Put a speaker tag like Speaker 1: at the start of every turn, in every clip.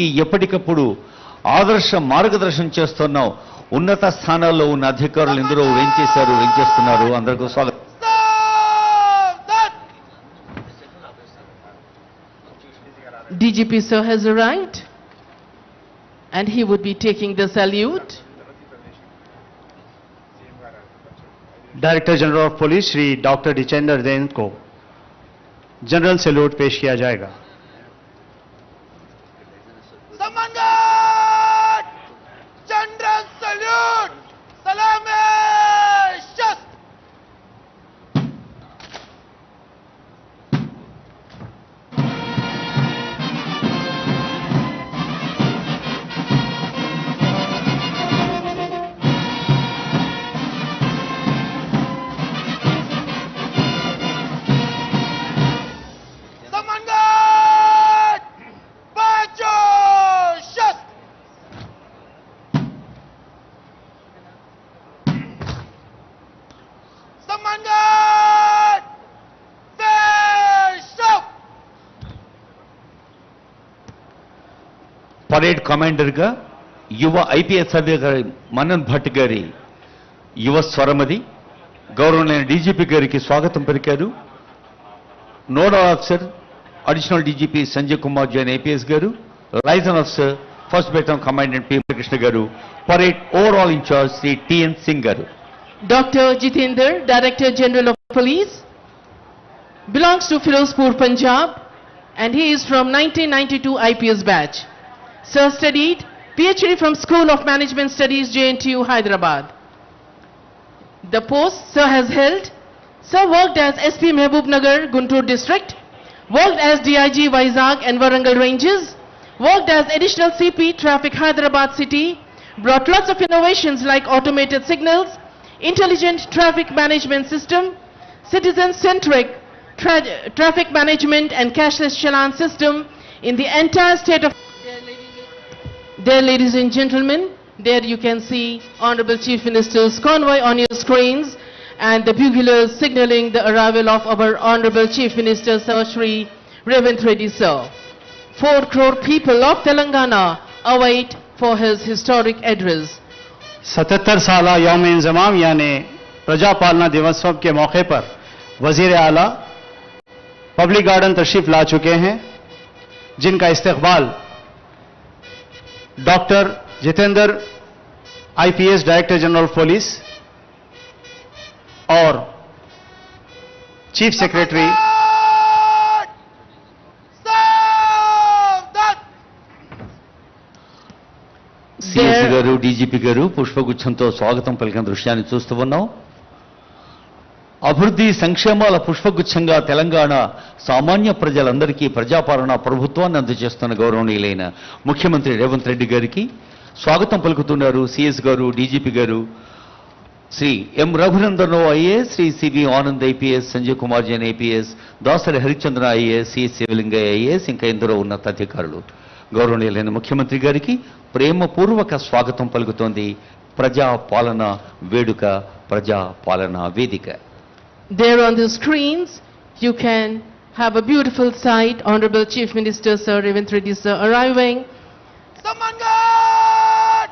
Speaker 1: అందరికీ ఎప్పటికప్పుడు ఆదర్శ మార్గదర్శనం చేస్తున్న ఉన్నత స్థానాల్లో ఉన్న అధికారులు ఎందరో వెంచేస్తున్నారు. అందరికీ స్వాగతం.
Speaker 2: DGP sir has arrived and he would be taking the salute.
Speaker 3: Director general of police Shri doctor Jitendra Jain को जनरल सैल्यूट पेश किया जाएगा.
Speaker 4: जनरल सैल्यूट सलामे शस्त.
Speaker 1: పరేడ్ కమాండర్ గా యువ ఐపీఎస్ అధికారి మనన్ భట్ గారి యువ స్వరమది గౌరవనీయ డీజీపీ గారికి స్వాగతం పలికారు. Nodal officer additional DGP Sanjay Kumar Jain IPS గారు, liaison officer first battalion commandant P Krishna గారు, parade overall incharge Shri TN Singh గారు.
Speaker 2: Dr. Jitendra, Director General of Police, belongs to Firozpur, Punjab, and he is from 1992 IPS batch. Sir studied PhD from School of Management Studies, JNTU, Hyderabad. The post Sir has held: Sir worked as SP Mehboob Nagar, Guntur District, worked as DIG Vizag and Warangal Ranges, worked as Additional CP Traffic Hyderabad City, brought lots of innovations like automated signals, intelligent traffic management system, citizen-centric traffic management and cashless challan system in the entire state of... There, ladies and gentlemen, there you can see Honorable Chief Minister's convoy on your screens and the buglers signaling the arrival of our Honorable Chief Minister Sir Shri Revanth Reddy sir. 4 crore people of Telangana await for his historic address.
Speaker 3: 77 साला यौम इंजमाम यानी प्रजा पालना दिवसों के मौके पर वजीर आला पब्लिक गार्डन तशरीफ ला चुके हैं, जिनका इस्तकबाल doctor Jitendra IPS director general of police और चीफ सेक्रेटरी
Speaker 1: సిఎస్ గారు, డీజీపీ గారు పుష్పగుచ్చంతో స్వాగతం పలికిన దృశ్యాన్ని చూస్తూ ఉన్నాం. అభివృద్ధి సంక్షేమాల పుష్పగుచ్చంగా తెలంగాణ సామాన్య ప్రజలందరికీ ప్రజాపాలన ప్రభుత్వాన్ని అందజేస్తున్న గౌరవనీయులైన ముఖ్యమంత్రి రేవంత్ రెడ్డి గారికి స్వాగతం పలుకుతున్నారు సిఎస్ గారు, డీజీపీ గారు, Shri M Raghunandan IAS, Shri CV Anand IPS, Sanjay Kumar Jain IPS, Dasari Harichandra IAS, CS Sivalingaiah IAS, ఇంకా ఎందరో ఉన్నతాధికారులు. గౌరవనీయులైన ముఖ్యమంత్రి గారికి ప్రేమపూర్వక స్వాగతం పలుకుతోంది ప్రజా పాలన వేడుక, ప్రజా పాలన వేదిక.
Speaker 2: There on the screens, you can have a beautiful sight. Honorable Chief Minister Sir Revanth Reddy sir arriving.
Speaker 4: Samangat!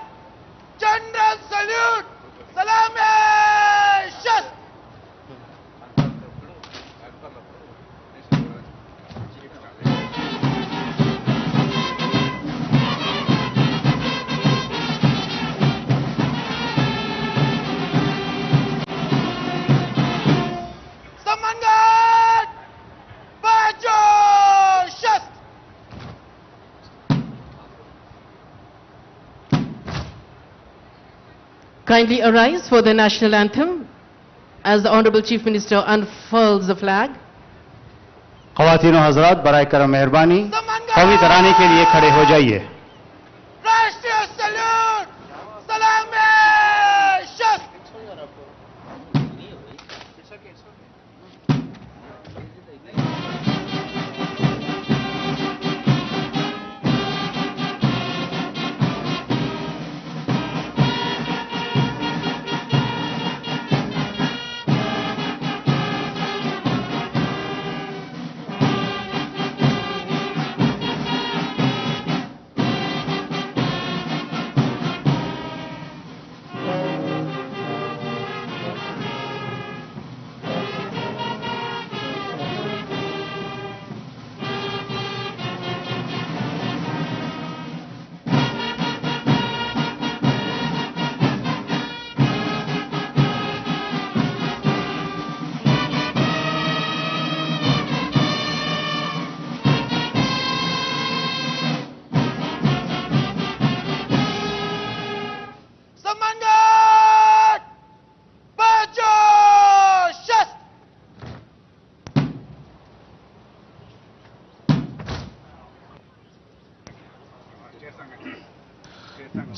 Speaker 4: General salute! Salame shast! Samangat! Bajo shast!
Speaker 2: Kindly arise for the national anthem as the Honorable Chief Minister unfurls the flag.
Speaker 3: ख़वातीन और हजरात, बराए करम मेहरबानी कौमी तराने के लिए खड़े हो जाइए.
Speaker 4: राष्ट्रीय सैल्यूट! सलामे शस्त!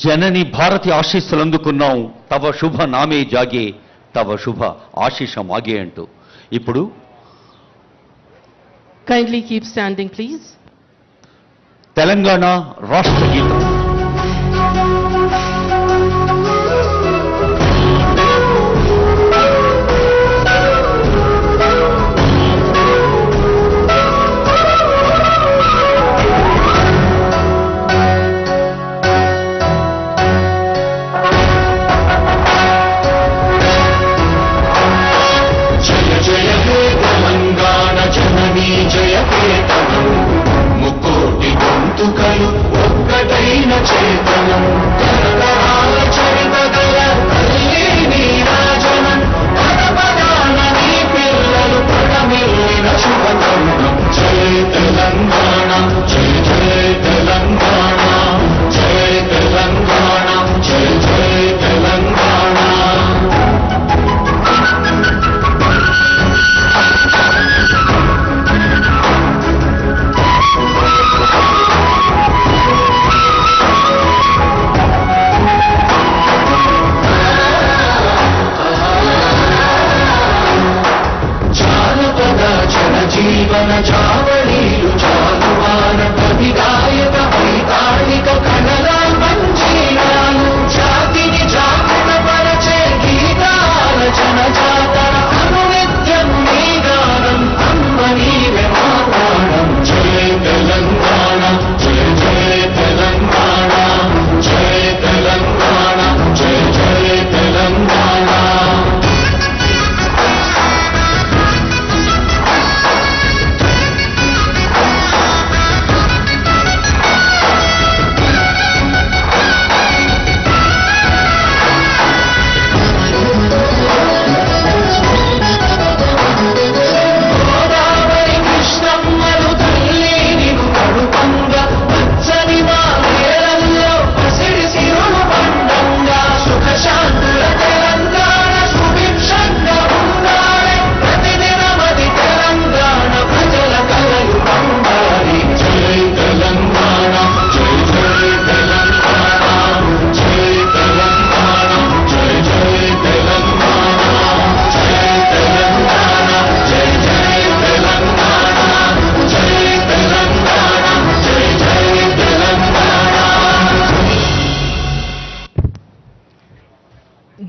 Speaker 1: జనని భారతి ఆశీస్సులు అందుకున్నాం, తవ శుభ నామే జాగే, తవ శుభ ఆశీష మాగే అంటూ. ఇప్పుడు
Speaker 2: Kindly keep standing, please.
Speaker 1: Telangana రాష్ట్ర గీతం.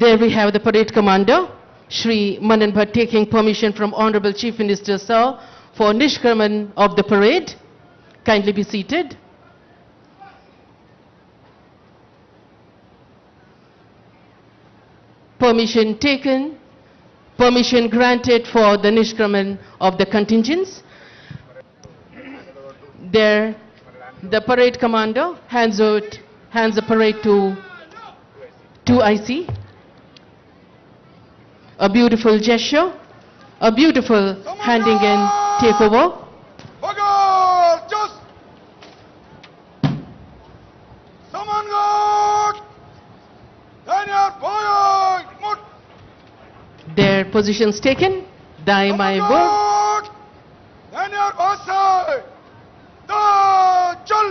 Speaker 2: There we have the parade commander, Shri Manan Bhatt, taking permission from Honorable Chief Minister Sir for Nishkraman of the parade. Kindly be seated. Permission taken, permission granted for the Nishkraman of the contingents. There, the parade commander hands the parade to 2IC. A beautiful gesture, a beautiful handing in takeover.
Speaker 4: Bagar, just. Samangat. Daniel Boyag, Mut.
Speaker 2: Their positions taken. Dai Mai Bo.
Speaker 4: Daniel Basai. Da Chal.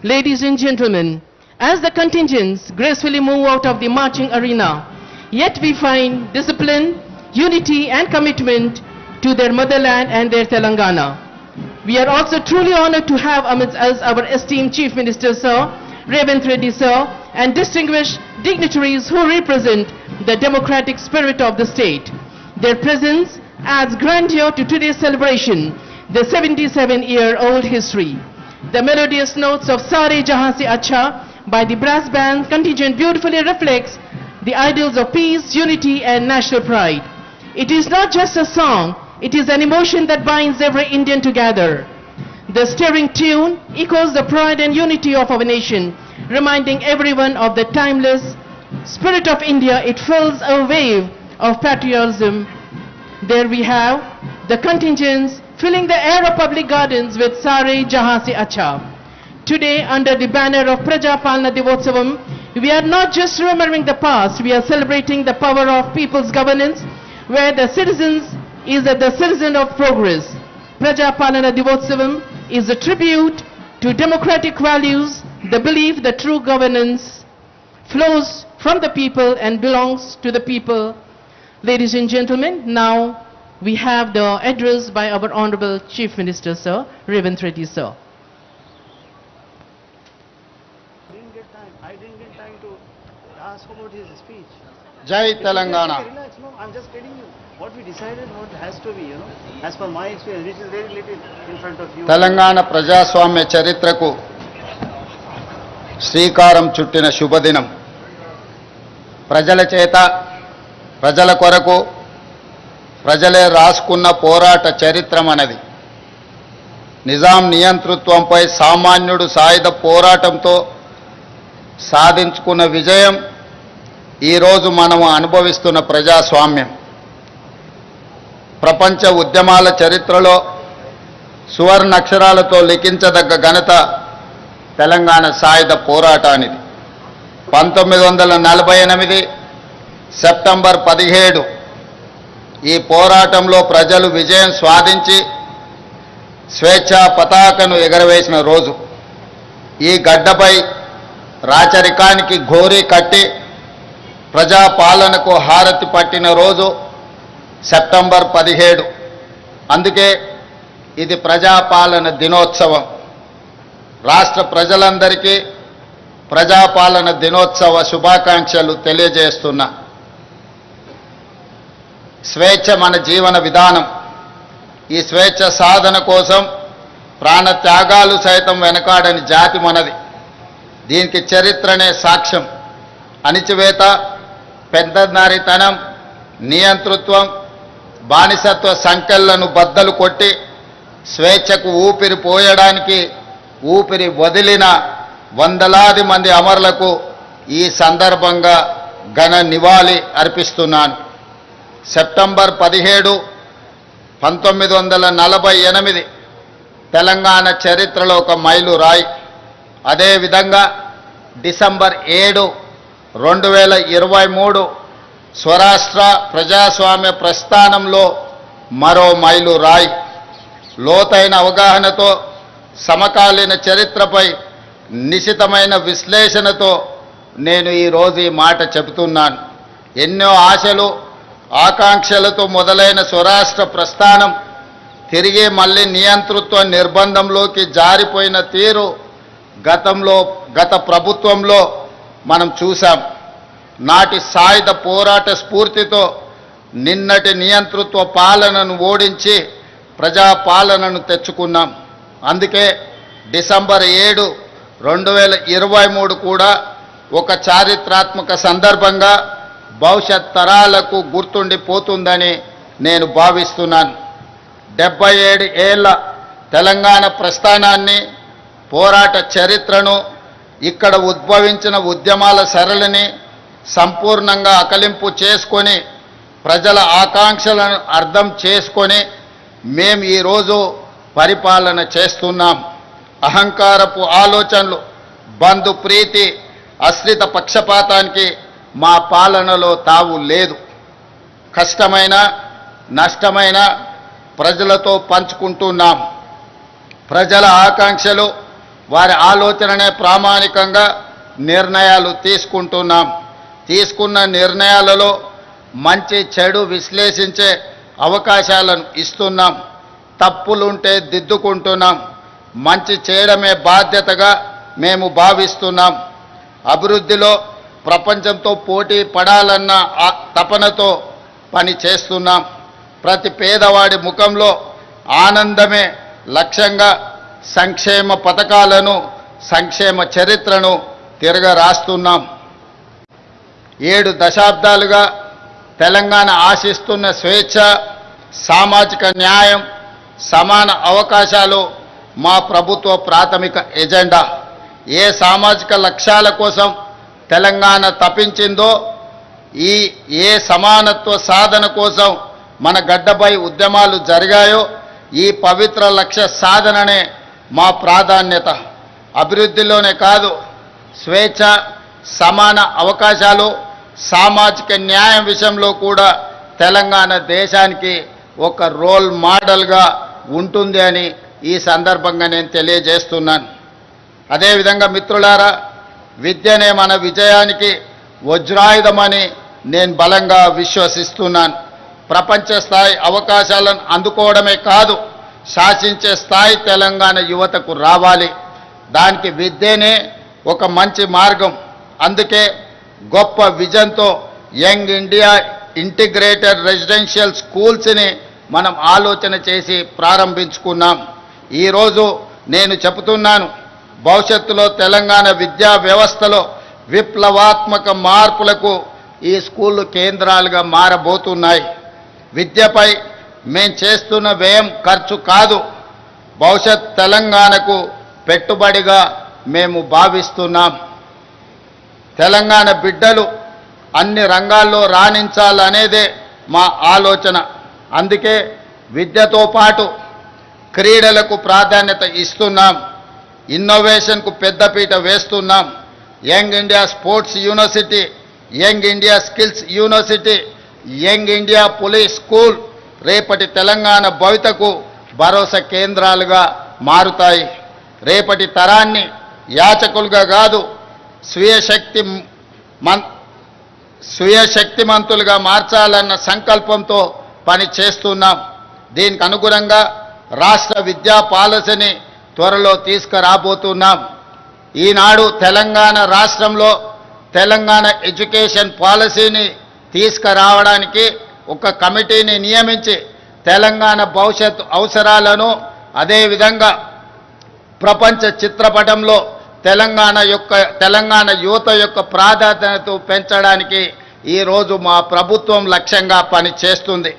Speaker 2: Ladies and gentlemen, as the contingents gracefully move out of the marching arena, yet we find discipline, unity and commitment to their motherland and their Telangana. We are also truly honored to have amidst us our esteemed Chief Minister Sir, Revanth Reddy Sir, and distinguished dignitaries who represent the democratic spirit of the state. Their presence adds grandeur to today's celebration, the 77-year-old history. The melodious notes of Sare Jahan Se Acha by the brass band contingent beautifully reflects the ideals of peace, unity and national pride. It is not just a song, it is an emotion that binds every Indian together. The stirring tune echoes the pride and unity of our nation, reminding everyone of the timeless spirit of India. It fills a wave of patriotism. There we have the contingents filling the air of public gardens with Sare Jahan Se Acha. Today, under the banner of Praja Palna Divotsavam, we are not just remembering the past, we are celebrating the power of people's governance, where the citizens is the citizen of progress. Praja Palana Divotsavam is a tribute to democratic values, the belief that true governance flows from the people and belongs to the people. Ladies and gentlemen, now we have the address by our Honorable Chief Minister, Sir, Revanth Reddy, sir.
Speaker 3: I didn't get time to ask about his speech.
Speaker 5: జై Telangana.
Speaker 3: Relax, no, I'm just telling you what we decided, what has to be, as per my experience, which is very little in front of you.
Speaker 5: Telangana ప్రజాస్వామ్య చరిత్రకు శ్రీకారం చుట్టిన శుభదినం. ప్రజల చేత, ప్రజల కొరకు ప్రజలే రాసుకున్న పోరాట చరిత్ర మనది. నిజాం నియంతృత్వంపై సామాన్యుడు సాయుధ పోరాటంతో సాధించుకున్న విజయం ఈరోజు మనము అనుభవిస్తున్న ప్రజాస్వామ్యం. ప్రపంచ ఉద్యమాల చరిత్రలో సువర్ణ అక్షరాలతో లిఖించదగ్గ ఘనత తెలంగాణ సాయుధ పోరాటానిది. 1948 సెప్టెంబర్ 17 ఈ పోరాటంలో ప్రజలు విజయం సాధించి స్వేచ్ఛా పతాకను ఎగరవేసిన రోజు. ఈ గడ్డపై రాచరికానికి ఘోరీ కట్టి ప్రజాపాలనకు హారతి పట్టిన రోజు సెప్టెంబర్ 17. అందుకే ఇది ప్రజాపాలన దినోత్సవం. రాష్ట్ర ప్రజలందరికీ ప్రజాపాలన దినోత్సవ శుభాకాంక్షలు తెలియజేస్తున్నా. స్వేచ్ఛ మన జీవన విధానం. ఈ స్వేచ్ఛ సాధన కోసం ప్రాణత్యాగాలు సైతం వెనకాడని జాతి మనది. దీనికి చరిత్రనే సాక్ష్యం. అణిచివేత, పెద్దనారితనం, నియంతృత్వం, బానిసత్వ సంకెళ్లను బద్దలు కొట్టి స్వేచ్ఛకు ఊపిరి పోయడానికి ఊపిరి వదిలిన వందలాది మంది అమరులకు ఈ సందర్భంగా ఘన నివాళి అర్పిస్తున్నాను. సెప్టెంబర్ 17, 1948 తెలంగాణ చరిత్రలో ఒక మైలురాయి. అదేవిధంగా డిసెంబర్ 7, 2023 స్వరాష్ట్ర ప్రజాస్వామ్య ప్రస్థానంలో మరో మైలురాయి. లోతైన అవగాహనతో, సమకాలీన చరిత్రపై నిశితమైన విశ్లేషణతో నేను ఈరోజు ఈ మాట చెబుతున్నాను. ఎన్నో ఆశలు, ఆకాంక్షలతో మొదలైన స్వరాష్ట్ర ప్రస్థానం తిరిగి మళ్ళీ నియంతృత్వ నిర్బంధంలోకి జారిపోయిన తీరు గత ప్రభుత్వంలో మనం చూసాం. నాటి సాయుధ పోరాట స్ఫూర్తితో నిన్నటి నియంతృత్వ పాలనను ఓడించి ప్రజాపాలనను తెచ్చుకున్నాం. అందుకే డిసెంబర్ 7, 2023 కూడా ఒక చారిత్రాత్మక సందర్భంగా భవిష్యత్ తరాలకు గుర్తుండిపోతుందని నేను భావిస్తున్నాను. 77 ఏళ్ల తెలంగాణ ప్రస్థానాన్ని, పోరాట చరిత్రను, ఇక్కడ ఉద్భవించిన ఉద్యమాల సరళిని సంపూర్ణంగా అకలింపు చేసుకొని ప్రజల ఆకాంక్షలను అర్థం చేసుకొని మేము ఈరోజు పరిపాలన చేస్తున్నాం. అహంకారపు ఆలోచనలు, బంధు ప్రీతి, అశ్రిత పక్షపాతానికి మా పాలనలో తావు లేదు. కష్టమైన, నష్టమైన ప్రజలతో పంచుకుంటున్నాం. ప్రజల ఆకాంక్షలు, వారి ఆలోచననే ప్రామాణికంగా నిర్ణయాలు తీసుకుంటున్నాం. తీసుకున్న నిర్ణయాలలో మంచి చెడు విశ్లేషించే అవకాశాలను ఇస్తున్నాం. తప్పులుంటే దిద్దుకుంటున్నాం. మంచి చేయడమే బాధ్యతగా మేము భావిస్తున్నాం. అభివృద్ధిలో ప్రపంచంతో పోటీ పడాలన్న తపనతో పని చేస్తున్నాం. ప్రతి పేదవాడి ముఖంలో ఆనందమే లక్ష్యంగా సంక్షేమ పథకాలను, సంక్షేమ చరిత్రను తిరగరాస్తున్నాం. 7 దశాబ్దాలుగా తెలంగాణ ఆశిస్తున్న స్వేచ్ఛ, సామాజిక న్యాయం, సమాన అవకాశాలు మా ప్రభుత్వ ప్రాథమిక ఎజెండా. ఏ సామాజిక లక్ష్యాల కోసం తెలంగాణ తపించిందో, ఏ సమానత్వ సాధన కోసం మన గడ్డపై ఉద్యమాలు జరిగాయో, ఈ పవిత్ర లక్ష్య సాధననే మా ప్రాధాన్యత. అభివృద్ధిలోనే కాదు, స్వేచ్ఛ, సమాన అవకాశాలు, సామాజిక న్యాయం విషయంలో కూడా తెలంగాణ దేశానికి ఒక రోల్ మోడల్గా ఉంటుంది అని ఈ సందర్భంగా నేను తెలియజేస్తున్నాను. అదేవిధంగా మిత్రులారా, విద్యనే మన విజయానికి వజ్రాయుధమని నేను బలంగా విశ్వసిస్తున్నాను. ప్రపంచ స్థాయి అవకాశాలను అందుకోవడమే కాదు, శాసించే స్థాయి తెలంగాణ యువతకు రావాలి. దానికి విద్యనే ఒక మంచి మార్గం. అందుకే గొప్ప విజన్తో యంగ్ ఇండియా ఇంటిగ్రేటెడ్ రెసిడెన్షియల్ స్కూల్స్ని మనం ఆలోచన చేసి ప్రారంభించుకున్నాం. ఈరోజు నేను చెబుతున్నాను, భవిష్యత్తులో తెలంగాణ విద్యా వ్యవస్థలో విప్లవాత్మక మార్పులకు ఈ స్కూళ్ళు కేంద్రాలుగా మారబోతున్నాయి. విద్యపై మేం చేస్తున్న వ్యయం ఖర్చు కాదు, భవిష్యత్ తెలంగాణకు పెట్టుబడిగా మేము భావిస్తున్నాం. తెలంగాణ బిడ్డలు అన్ని రంగాల్లో రాణించాలనేదే మా ఆలోచన. అందుకే విద్యతో పాటు క్రీడలకు ప్రాధాన్యత ఇస్తున్నాం, ఇన్నోవేషన్కు పెద్దపీట వేస్తున్నాం. Young India sports university, young India skills university, young India police school రేపటి తెలంగాణ భవితకు భరోసా కేంద్రాలుగా మారుతాయి. రేపటి తరాన్ని యాచకులుగా కాదు, స్వీయశక్తిమంతులుగా మార్చాలన్న సంకల్పంతో పని చేస్తున్నాం. దీనికి అనుగుణంగా రాష్ట్ర విద్యా పాలసీని త్వరలో తీసుకురాబోతున్నాం. ఈనాడు తెలంగాణ రాష్ట్రంలో తెలంగాణ ఎడ్యుకేషన్ పాలసీని తీసుకురావడానికి ఒక కమిటీని నియమించి తెలంగాణ భవిష్యత్తు అవసరాలను, అదేవిధంగా ప్రపంచ చిత్రపటంలో తెలంగాణ యువత యొక్క ప్రాధాన్యతను పెంచడానికి ఈరోజు మా ప్రభుత్వం లక్ష్యంగా పనిచేస్తుంది.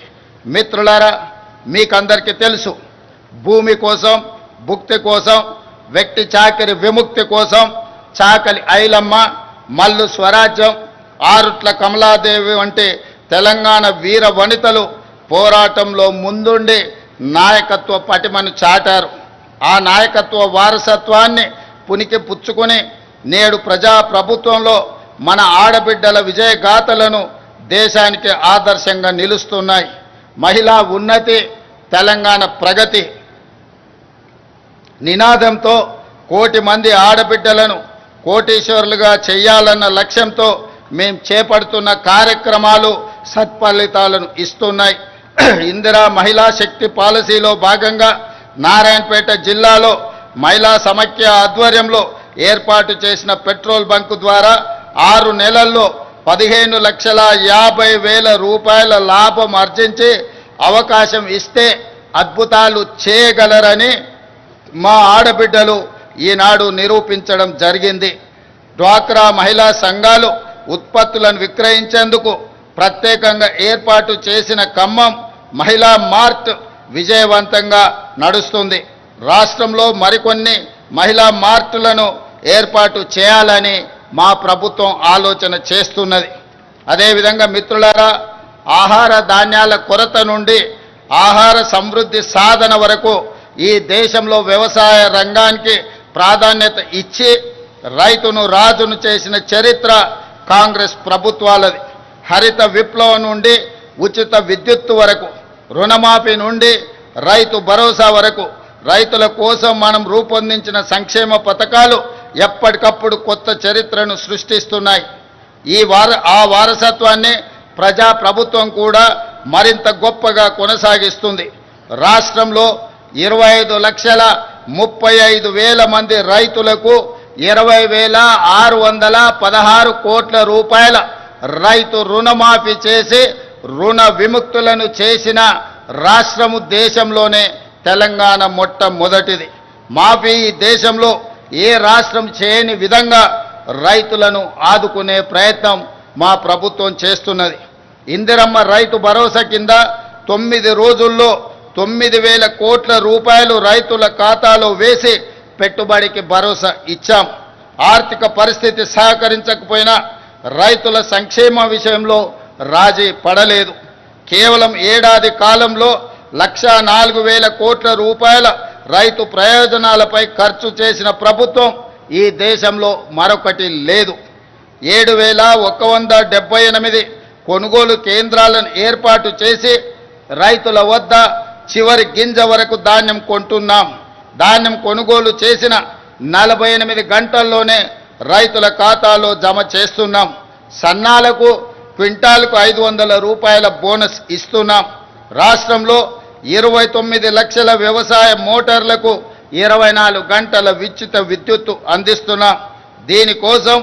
Speaker 5: మిత్రులారా, మీకందరికీ తెలుసు, భూమి కోసం, భుక్తి కోసం, వ్యక్తి చాకిరి విముక్తి కోసం చాకలి ఐలమ్మ, మల్లు స్వరాజ్యం, ఆరుట్ల కమలాదేవి వంటి తెలంగాణ వీర వనితలు పోరాటంలో ముందుండి నాయకత్వ పటిమను చాటారు. ఆ నాయకత్వ వారసత్వాన్ని పునికి పుచ్చుకొని నేడు ప్రజాప్రభుత్వంలో మన ఆడబిడ్డల విజయగాథలను దేశానికి ఆదర్శంగా నిలుస్తున్నాయి. మహిళా ఉన్నతి, తెలంగాణ ప్రగతి నినాదంతో కోటి మంది ఆడబిడ్డలను కోటీశ్వరులుగా చేయాలన్న లక్ష్యంతో మేం చేపడుతున్న కార్యక్రమాలు సత్ఫలితాలను ఇస్తున్నాయి. ఇందిరా మహిళా శక్తి పాలసీలో భాగంగా నారాయణపేట జిల్లాలో మహిళా సమైక్య ఆధ్వర్యంలో ఏర్పాటు చేసిన పెట్రోల్ బంకు ద్వారా 6 నెలల్లో 15,50,000 రూపాయల లాభం ఆర్జించి అవకాశం ఇస్తే అద్భుతాలు చేయగలరని మా ఆడబిడ్డలు ఈనాడు నిరూపించడం జరిగింది. డ్వాక్రా మహిళా సంఘాలు ఉత్పత్తులను విక్రయించేందుకు ప్రత్యేకంగా ఏర్పాటు చేసిన ఖమ్మం మహిళా మార్ట్ విజయవంతంగా నడుస్తుంది. రాష్ట్రంలో మరికొన్ని మహిళా మార్టులను ఏర్పాటు చేయాలని మా ప్రభుత్వం ఆలోచన చేస్తున్నది. అదేవిధంగా మిత్రులారా, ఆహార ధాన్యాల కొరత నుండి ఆహార సమృద్ధి సాధన వరకు ఈ దేశంలో వ్యవసాయ రంగానికి ప్రాధాన్యత ఇచ్చి రైతును రాజును చేసిన చరిత్ర కాంగ్రెస్ ప్రభుత్వాలది. హరిత విప్లవం నుండి ఉచిత విద్యుత్తు వరకు, రుణమాఫీ నుండి రైతు భరోసా వరకు రైతుల కోసం మనం రూపొందించిన సంక్షేమ పథకాలు ఎప్పటికప్పుడు కొత్త చరిత్రను సృష్టిస్తున్నాయి. ఆ వారసత్వాన్ని ప్రజాప్రభుత్వం కూడా మరింత గొప్పగా కొనసాగిస్తుంది. రాష్ట్రంలో 25,35,000 మంది రైతులకు 20,616 కోట్ల రూపాయల రైతు రుణమాఫీ చేసి రుణ విముక్తులను చేసిన రాష్ట్రము దేశంలోనే తెలంగాణ మొట్టమొదటిది. మాఫీ ఈ దేశంలో ఏ రాష్ట్రం చేయని విధంగా రైతులను ఆదుకునే ప్రయత్నం మా ప్రభుత్వం చేస్తున్నది. ఇందిరమ్మ రైతు భరోసా కింద 9 రోజుల్లో 9,000 కోట్ల రూపాయలు రైతుల ఖాతాలో వేసి పెట్టుబడికి భరోసా ఇచ్చాం. ఆర్థిక పరిస్థితి సహకరించకపోయినా రైతుల సంక్షేమ విషయంలో రాజీ పడలేదు. కేవలం ఏడాది కాలంలో 1,04,000 కోట్ల రూపాయల రైతు ప్రయోజనాలపై ఖర్చు చేసిన ప్రభుత్వం ఈ దేశంలో మరొకటి లేదు. 7,178 కొనుగోలు కేంద్రాలను ఏర్పాటు చేసి రైతుల వద్ద చివరి గింజ వరకు ధాన్యం కొంటున్నాం. ధాన్యం కొనుగోలు చేసిన 48 గంటల్లోనే రైతుల ఖాతాలో జమ చేస్తున్నాం. సన్నాలకు క్వింటాల్కు 500 రూపాయల బోనస్ ఇస్తున్నాం. రాష్ట్రంలో 29 లక్షల వ్యవసాయ మోటార్లకు 24 గంటల ఉచిత విద్యుత్తు అందిస్తున్నాం. దీనికోసం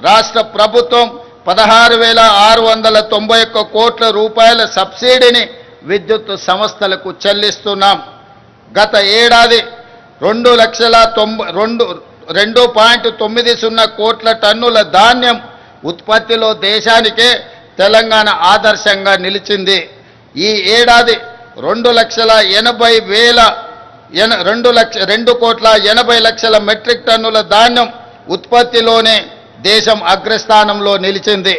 Speaker 5: రాష్ట్ర ప్రభుత్వం 16,691 కోట్ల రూపాయల సబ్సిడీని విద్యుత్ సంస్థలకు చెల్లిస్తున్నాం. గత ఏడాది 2,90,2.90 కోట్ల టన్నుల ధాన్యం ఉత్పత్తిలో దేశానికే తెలంగాణ ఆదర్శంగా నిలిచింది. ఈ ఏడాది 2,80,00,000 మెట్రిక్ టన్నుల ధాన్యం ఉత్పత్తిలోనే దేశం అగ్రస్థానంలో నిలిచింది.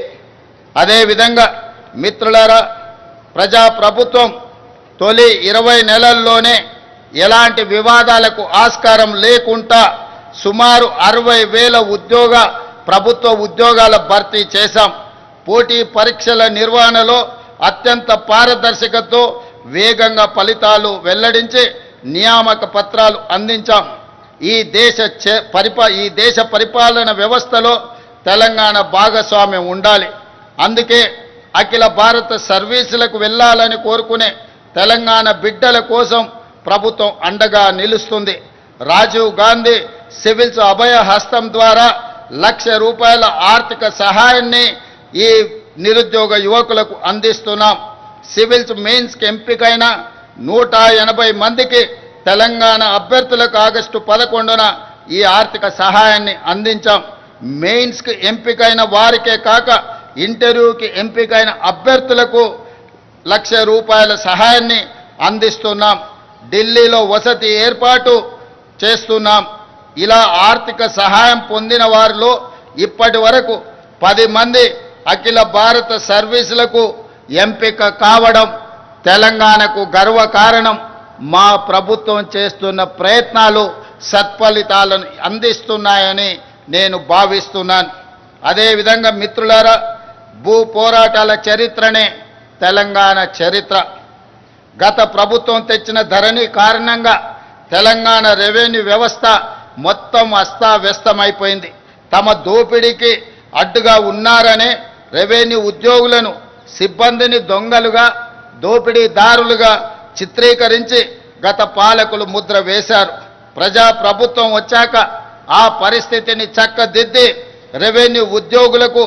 Speaker 5: అదేవిధంగా మిత్రులారా, ప్రజాప్రభుత్వం తొలి 20 నెలల్లోనే ఎలాంటి వివాదాలకు ఆస్కారం లేకుండా సుమారు 60,000 ప్రభుత్వ ఉద్యోగాల భర్తీ చేశాం. పోటీ పరీక్షల నిర్వహణలో అత్యంత పారదర్శకతతో వేగంగా ఫలితాలు వెల్లడించి నియామక పత్రాలు అందించాం. ఈ దేశ పరిపాలన వ్యవస్థలో తెలంగాణ భాగస్వామ్యం ఉండాలి. అందుకే అఖిల భారత సర్వీసులకు వెళ్ళాలని కోరుకునే తెలంగాణ బిడ్డల కోసం ప్రభుత్వం అండగా నిలుస్తుంది. రాజీవ్ గాంధీ సివిల్స్ అభయ హస్తం ద్వారా ₹1,00,000 ఆర్థిక సహాయాన్ని ఈ నిరుద్యోగ యువకులకు అందిస్తున్నాం. సివిల్స్ మెయిన్స్కి ఎంపికైన 180 మందికి తెలంగాణ అభ్యర్థులకు ఆగస్టు 11న ఈ ఆర్థిక సహాయాన్ని అందించాం. మెయిన్స్కి ఎంపికైన వారికే కాక ఇంటర్వ్యూకి ఎంపికైన అభ్యర్థులకు ₹1,00,000 సహాయాన్ని అందిస్తున్నాం. ఢిల్లీలో వసతి ఏర్పాటు చేస్తున్నాం. ఇలా ఆర్థిక సహాయం పొందిన వారిలో ఇప్పటి వరకు 10 మంది అఖిల భారత సర్వీసులకు ఎంపిక కావడం తెలంగాణకు గర్వకారణం. మా ప్రభుత్వం చేస్తున్న ప్రయత్నాలు సత్ఫలితాలను అందిస్తున్నాయని నేను భావిస్తున్నాను. అదేవిధంగా మిత్రులారా, భూ పోరాటాల చరిత్రనే తెలంగాణ చరిత్ర. గత ప్రభుత్వం తెచ్చిన ధరణి కారణంగా తెలంగాణ రెవెన్యూ వ్యవస్థ మొత్తం అస్తావ్యస్తమైపోయింది. తమ దోపిడీకి అడ్డుగా ఉన్నారనే రెవెన్యూ ఉద్యోగులను, సిబ్బందిని దొంగలుగా, దోపిడీదారులుగా చిత్రీకరించి గత పాలకులు ముద్ర వేశారు. ప్రజాప్రభుత్వం వచ్చాక ఆ పరిస్థితిని చక్కదిద్ది రెవెన్యూ ఉద్యోగులకు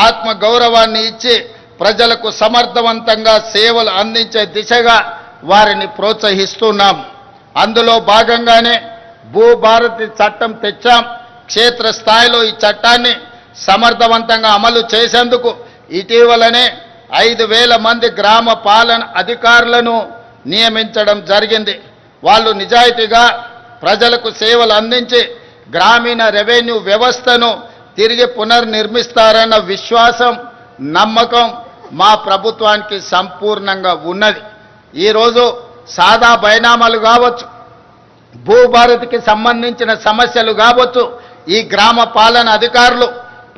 Speaker 5: ఆత్మగౌరవాన్ని ఇచ్చి ప్రజలకు సమర్థవంతంగా సేవలు అందించే దిశగా వారిని ప్రోత్సహిస్తున్నాం. అందులో భాగంగానే భూభారతి చట్టం తెచ్చాం. క్షేత్రస్థాయిలో ఈ చట్టాన్ని సమర్థవంతంగా అమలు చేసేందుకు ఇటీవలనే 5,000 మంది గ్రామ పాలన అధికారులను నియమించడం జరిగింది. వాళ్ళు నిజాయితీగా ప్రజలకు సేవలు అందించి గ్రామీణ రెవెన్యూ వ్యవస్థను తిరిగి పునర్నిర్మిస్తారన్న విశ్వాసం, నమ్మకం మా ప్రభుత్వానికి సంపూర్ణంగా ఉన్నది. ఈరోజు సాదా బైనామాలు కావచ్చు, భూభారతికి సంబంధించిన సమస్యలు కావచ్చు, ఈ గ్రామ పాలన అధికారులు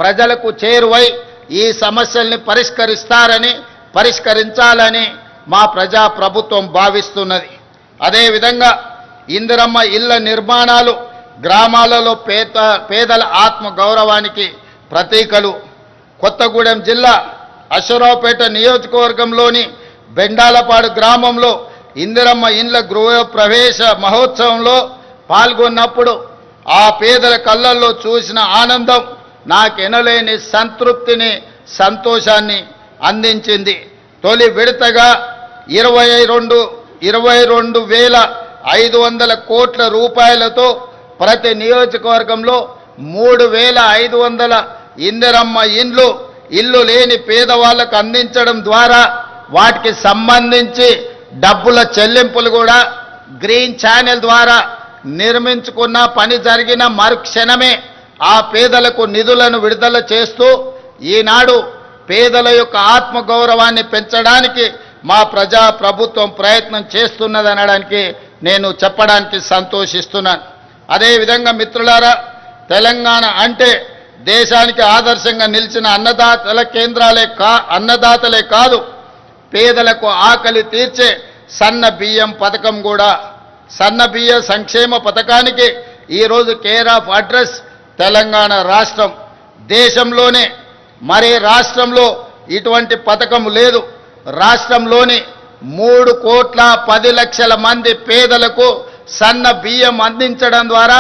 Speaker 5: ప్రజలకు చేరువై ఈ సమస్యల్ని పరిష్కరించాలని మా ప్రజా ప్రభుత్వం భావిస్తున్నది. అదేవిధంగా ఇందిరమ్మ ఇళ్ల నిర్మాణాలు గ్రామాలలో పేదల ఆత్మ గౌరవానికి ప్రతీకలు. కొత్తగూడెం జిల్లా అశ్వరావుపేట నియోజకవర్గంలోని బెండాలపాడు గ్రామంలో ఇందిరమ్మ ఇండ్ల గృహ ప్రవేశ మహోత్సవంలో పాల్గొన్నప్పుడు ఆ పేదల కళ్ళల్లో చూసిన ఆనందం నాకెనలేని సంతృప్తిని, సంతోషాన్ని అందించింది. తొలి విడతగా 22,500 కోట్ల రూపాయలతో ప్రతి నియోజకవర్గంలో 3,500 ఇందిరమ్మ ఇల్లు లేని పేదవాళ్లకు అందించడం ద్వారా వాటికి సంబంధించి డబ్బుల చెల్లింపులు కూడా గ్రీన్ ఛానల్ ద్వారా నిర్మించుకున్న పని జరిగిన మరుక్షణమే ఆ పేదలకు నిధులను విడుదల చేస్తూ ఈనాడు పేదల యొక్క ఆత్మగౌరవాన్ని పెంచడానికి మా ప్రజా ప్రభుత్వం ప్రయత్నం చేస్తున్నదనడానికి నేను చెప్పడానికి సంతోషిస్తున్నాను. అదేవిధంగా మిత్రులారా, తెలంగాణ అంటే దేశానికి ఆదర్శంగా నిలిచిన అన్నదాతలే కాదు, పేదలకు ఆకలి తీర్చే సన్న బియ్యం పథకం కూడా. సన్న బియ్య సంక్షేమ పథకానికి ఈరోజు కేర్ ఆఫ్ అడ్రస్ తెలంగాణ రాష్ట్రం. దేశంలోనే మరే రాష్ట్రంలో ఇటువంటి పథకం లేదు. రాష్ట్రంలోని 3,10,00,000 మంది పేదలకు సన్న బియ్యం అందించడం ద్వారా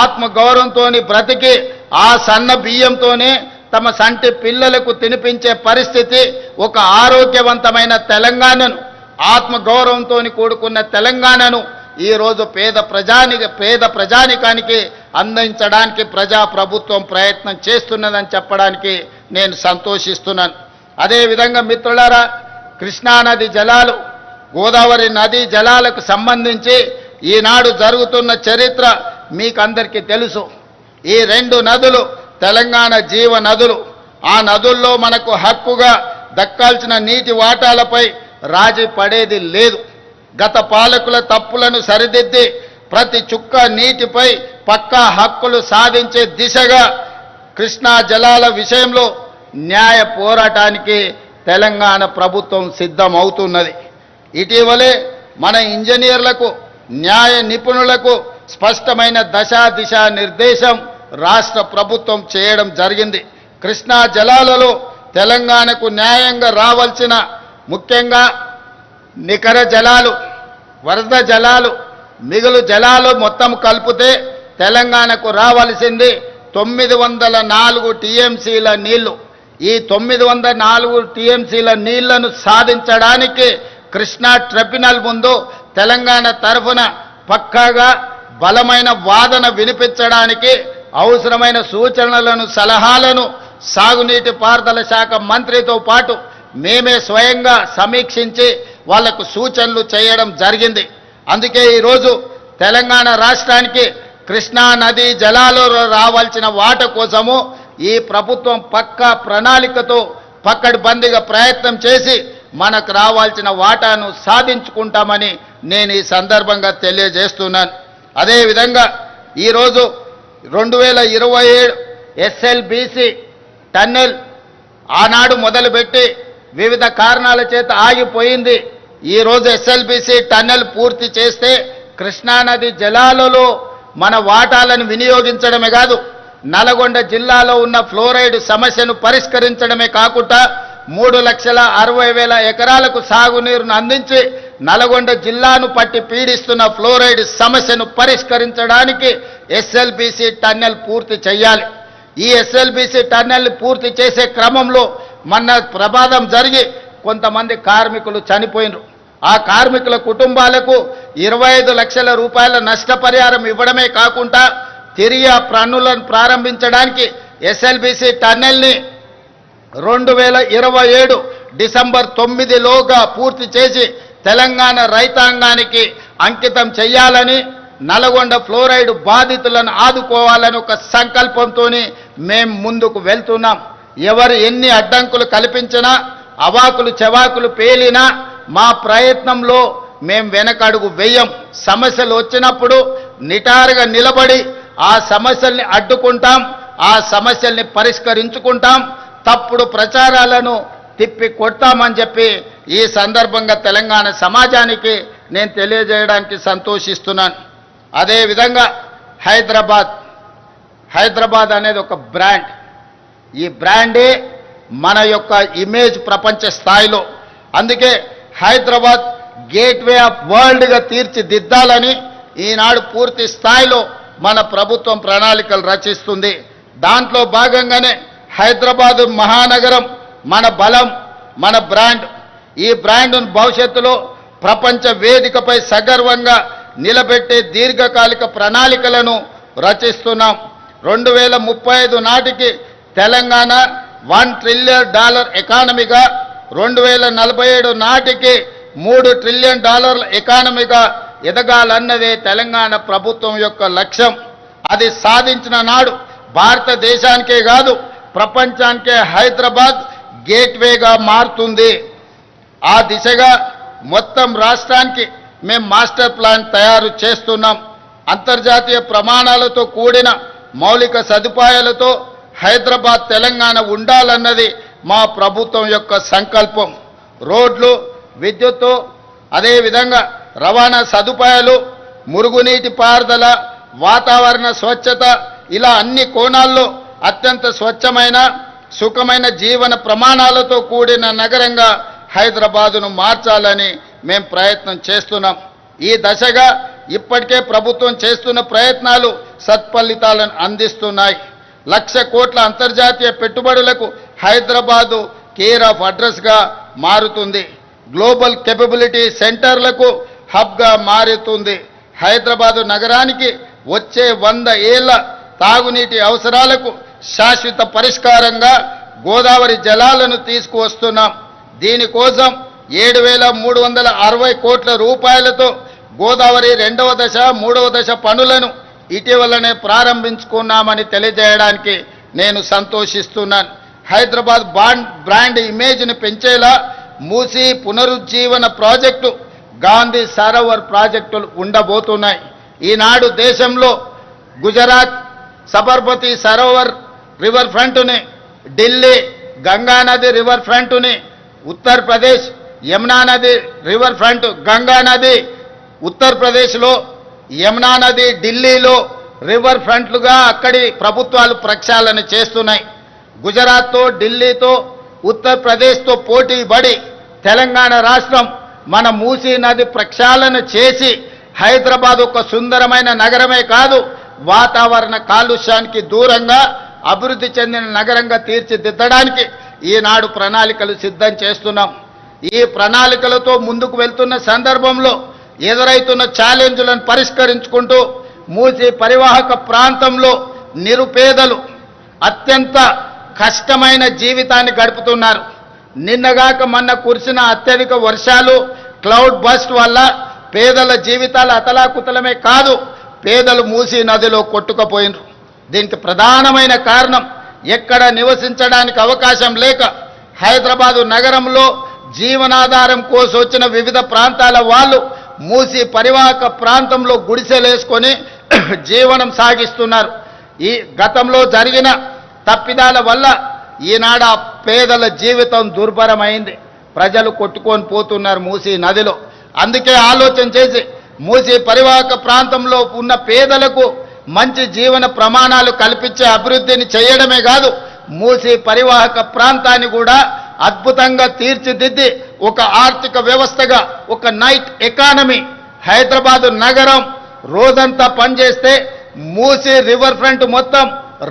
Speaker 5: ఆత్మగౌరవంతో బ్రతికి ఆ సన్న బియ్యంతోనే తమ సంటి పిల్లలకు తినిపించే పరిస్థితి, ఒక ఆరోగ్యవంతమైన తెలంగాణను, ఆత్మగౌరవంతో కూడుకున్న తెలంగాణను ఈరోజు పేద ప్రజానికానికి అందించడానికి ప్రజాప్రభుత్వం ప్రయత్నం చేస్తున్నదని చెప్పడానికి నేను సంతోషిస్తున్నాను. అదేవిధంగా మిత్రులారా, కృష్ణానది జలాలు, గోదావరి నదీ జలాలకు సంబంధించి ఈనాడు జరుగుతున్న చరిత్ర మీకందరికీ తెలుసు. ఈ 2 నదులు తెలంగాణ జీవ నదులు. ఆ నదుల్లో మనకు హక్కుగా దక్కాల్సిన నీటి వాటాలపై రాజీ పడేది లేదు. గత పాలకుల తప్పులను సరిదిద్ది ప్రతి చుక్క నీటిపై పక్కా హక్కులు సాధించే దిశగా కృష్ణా జలాల విషయంలో న్యాయ పోరాటానికి తెలంగాణ ప్రభుత్వం సిద్ధమవుతున్నది. ఇటీవలే మన ఇంజనీర్లకు, న్యాయ నిపుణులకు స్పష్టమైన దిశ నిర్దేశం రాష్ట్ర ప్రభుత్వం చేయడం జరిగింది. కృష్ణా జలాలలో తెలంగాణకు న్యాయంగా రావాల్సిన, ముఖ్యంగా నికర జలాలు, వరద జలాలు, మిగులు జలాలు మొత్తం కలిపితే తెలంగాణకు రావాల్సింది 904 టీఎంసీల నీళ్లు. ఈ 904 టీఎంసీల నీళ్లను సాధించడానికి కృష్ణా ట్రిబ్యునల్ ముందు తెలంగాణ తరఫున పక్కాగా బలమైన వాదన వినిపించడానికి అవసరమైన సూచనలను, సలహాలను సాగునీటి పారుదల శాఖ మంత్రితో పాటు మేమే స్వయంగా సమీక్షించి వాళ్లకు సూచనలు చేయడం జరిగింది. అందుకే ఈరోజు తెలంగాణ రాష్ట్రానికి కృష్ణా నదీ జలాలలో రావాల్సిన వాట కోసము ఈ ప్రభుత్వం పక్కా ప్రణాళికతో పక్కడ్బందీగా ప్రయత్నం చేసి మనకు రావాల్సిన వాటాను సాధించుకుంటామని నేను ఈ సందర్భంగా తెలియజేస్తున్నాను. అదేవిధంగా ఈరోజు 2027 ఎస్ఎల్బీసీ టన్నెల్ ఆనాడు మొదలుపెట్టి వివిధ కారణాల చేత ఆగిపోయింది. ఈరోజు ఎస్ఎల్బీసీ టన్నెల్ పూర్తి చేస్తే కృష్ణానది జలాలలో మన వాటాలను వినియోగించడమే కాదు, నల్గొండ జిల్లాలో ఉన్న ఫ్లోరైడ్ సమస్యను పరిష్కరించడమే కాకుండా 3,60,000 ఎకరాలకు సాగునీరును అందించి నల్గొండ జిల్లాను పట్టి పీడిస్తున్న ఫ్లోరైడ్ సమస్యను పరిష్కరించడానికి ఎస్ఎల్బీసీ టన్నెల్ పూర్తి చేయాలి. ఈ ఎస్ఎల్బీసీ టన్నెల్ పూర్తి చేసే క్రమంలో మొన్న ప్రమాదం జరిగి కొంతమంది కార్మికులు చనిపోయినారు. ఆ కార్మికుల కుటుంబాలకు 25 లక్షల రూపాయల నష్టపరిహారం ఇవ్వడమే కాకుండా తిరిగి ఆ పనులను ప్రారంభించడానికి ఎస్ఎల్బీసీ టన్నెల్ని 2027 డిసెంబర్ 9లోగా పూర్తి చేసి తెలంగాణ రైతాంగానికి అంకితం చేయాలని, నల్గొండ ఫ్లోరైడ్ బాధితులను ఆదుకోవాలని ఒక సంకల్పంతో మేము ముందుకు వెళ్తున్నాం. ఎవరు ఎన్ని అడ్డంకులు కల్పించినా, అవాకులు చెవాకులు పేలినా మా ప్రయత్నంలో మేము వెనకడుగు వేయం. సమస్యలు వచ్చినప్పుడు నిటారుగా నిలబడి ఆ సమస్యల్ని అడ్డుకుంటాం, ఆ సమస్యల్ని పరిష్కరించుకుంటాం, తప్పుడు ప్రచారాలను తిప్పి కొడతామని చెప్పి ఈ సందర్భంగా తెలంగాణ సమాజానికి నేను తెలియజేయడానికి సంతోషిస్తున్నాను. అదేవిధంగా హైదరాబాద్ అనేది ఒక బ్రాండ్. ఈ బ్రాండే మన యొక్క ఇమేజ్ ప్రపంచ స్థాయిలో. అందుకే హైదరాబాద్ గేట్వే ఆఫ్ వరల్డ్గా తీర్చిదిద్దాలని ఈనాడు పూర్తి స్థాయిలో మన ప్రభుత్వం ప్రణాళికలు రచిస్తుంది. దాంట్లో భాగంగానే హైదరాబాదు మహానగరం మన బలం, మన బ్రాండ్. ఈ బ్రాండ్ను భవిష్యత్తులో ప్రపంచ వేదికపై సగర్వంగా నిలబెట్టే దీర్ఘకాలిక ప్రణాళికలను రచిస్తున్నాం. 2035 నాటికి తెలంగాణ $1 ట్రిలియన్ ఎకానమీగా, 2047 నాటికి $3 ట్రిలియన్ ఎకానమీగా ఎదగాలన్నదే తెలంగాణ ప్రభుత్వం యొక్క లక్ష్యం. అది సాధించిన నాడు భారతదేశానికే కాదు ప్రపంచానికే హైదరాబాద్ గేట్వేగా మారుతుంది. ఆ దిశగా మొత్తం రాష్ట్రానికి మేము మాస్టర్ ప్లాన్ తయారు చేస్తున్నాం. అంతర్జాతీయ ప్రమాణాలతో కూడిన మౌలిక సదుపాయాలతో హైదరాబాద్ తెలంగాణ ఉండాలన్నది మా ప్రభుత్వం యొక్క సంకల్పం. రోడ్లు, విద్యుత్తు, అదేవిధంగా రవాణా సదుపాయాలు, మురుగునీటి పారుదల, వాతావరణ స్వచ్ఛత ఇలా అన్ని కోణాల్లో అత్యంత స్వచ్ఛమైన సుఖమైన జీవన ప్రమాణాలతో కూడిన నగరంగా హైదరాబాదును మార్చాలని మేము ప్రయత్నం చేస్తున్నాం. ఈ దశగా ఇప్పటికే ప్రభుత్వం చేస్తున్న ప్రయత్నాలు సత్ఫలితాలను అందిస్తున్నాయి. 1,00,000 కోట్ల అంతర్జాతీయ పెట్టుబడులకు హైదరాబాదు కేర్ ఆఫ్ అడ్రస్గా మారుతుంది. గ్లోబల్ కేపబిలిటీ సెంటర్లకు హబ్గా మారుతుంది. హైదరాబాదు నగరానికి వచ్చే 100 ఏళ్ల తాగునీటి అవసరాలకు శాశ్వత పరిష్కారంగా గోదావరి జలాలను తీసుకువస్తున్నాం. దీనికోసం 7,360 కోట్ల రూపాయలతో గోదావరి 2వ దశ 3వ దశ పనులను ఇటీవలనే ప్రారంభించుకున్నామని తెలియజేయడానికి నేను సంతోషిస్తున్నాను. హైదరాబాద్ బ్రాండ్ ఇమేజ్ని పెంచేలా మూసీ పునరుజ్జీవన ప్రాజెక్టు, గాంధీ సరోవర్ ప్రాజెక్టులు ఉండబోతున్నాయి. ఈనాడు దేశంలో గుజరాత్ సబర్మతి సరోవర్ రివర్ ఫ్రంట్ని, ఢిల్లీ గంగానది రివర్ ఫ్రంట్ని, ఉత్తరప్రదేశ్ యమునా నది రివర్ ఫ్రంట్, గంగా నది ఉత్తరప్రదేశ్లో, యమునా నది ఢిల్లీలో రివర్ ఫ్రంట్లుగా అక్కడి ప్రభుత్వాలు ప్రక్షాళన చేస్తున్నాయి. గుజరాత్తో, ఢిల్లీతో, ఉత్తరప్రదేశ్తో పోటీ పడి తెలంగాణ రాష్ట్రం మన మూసీ నది ప్రక్షాళన చేసి హైదరాబాద్ ఒక సుందరమైన నగరమే కాదు, వాతావరణ కాలుష్యానికి దూరంగా అభివృద్ధి చెందిన నగరంగా తీర్చిదిద్దడానికి ఈనాడు ప్రణాళికలు సిద్ధం చేస్తున్నాం. ఈ ప్రణాళికలతో ముందుకు వెళ్తున్న సందర్భంలో ఎదురైతున్న ఛాలెంజ్లను పరిష్కరించుకుంటూ మూసీ పరివాహక ప్రాంతంలో నిరుపేదలు అత్యంత కష్టమైన జీవితాన్ని గడుపుతున్నారు. నిన్నగాక మొన్న కురిసిన అత్యధిక వర్షాలు, క్లౌడ్ బస్ట్ వల్ల పేదల జీవితాలు అతలాకుతలమే కాదు, పేదలు మూసీ నదిలో కొట్టుకుపోయినారు. దీనికి ప్రధానమైన కారణం ఎక్కడ నివసించడానికి అవకాశం లేక హైదరాబాదు నగరంలో జీవనాధారం కోసం వచ్చిన వివిధ ప్రాంతాల వాళ్ళు మూసీ పరివాహక ప్రాంతంలో గుడిసెలేసుకొని జీవనం సాగిస్తున్నారు. ఈ గతంలో జరిగిన తప్పిదాల వల్ల ఈనాడు ఆ పేదల జీవితం దుర్భరమైంది. ప్రజలు కొట్టుకొని పోతున్నారు మూసీ నదిలో. అందుకే ఆలోచన చేసి మూసీ పరివాహక ప్రాంతంలో ఉన్న పేదలకు మంచి జీవన ప్రమాణాలు కల్పించే అభివృద్ధిని చేయడమే కాదు, మూసీ పరివాహక ప్రాంతాన్ని కూడా అద్భుతంగా తీర్చిదిద్ది ఒక ఆర్థిక వ్యవస్థగా, ఒక నైట్ ఎకానమీ, హైదరాబాదు నగరం రోజంతా పనిచేస్తే మూసీ రివర్ ఫ్రంట్ మొత్తం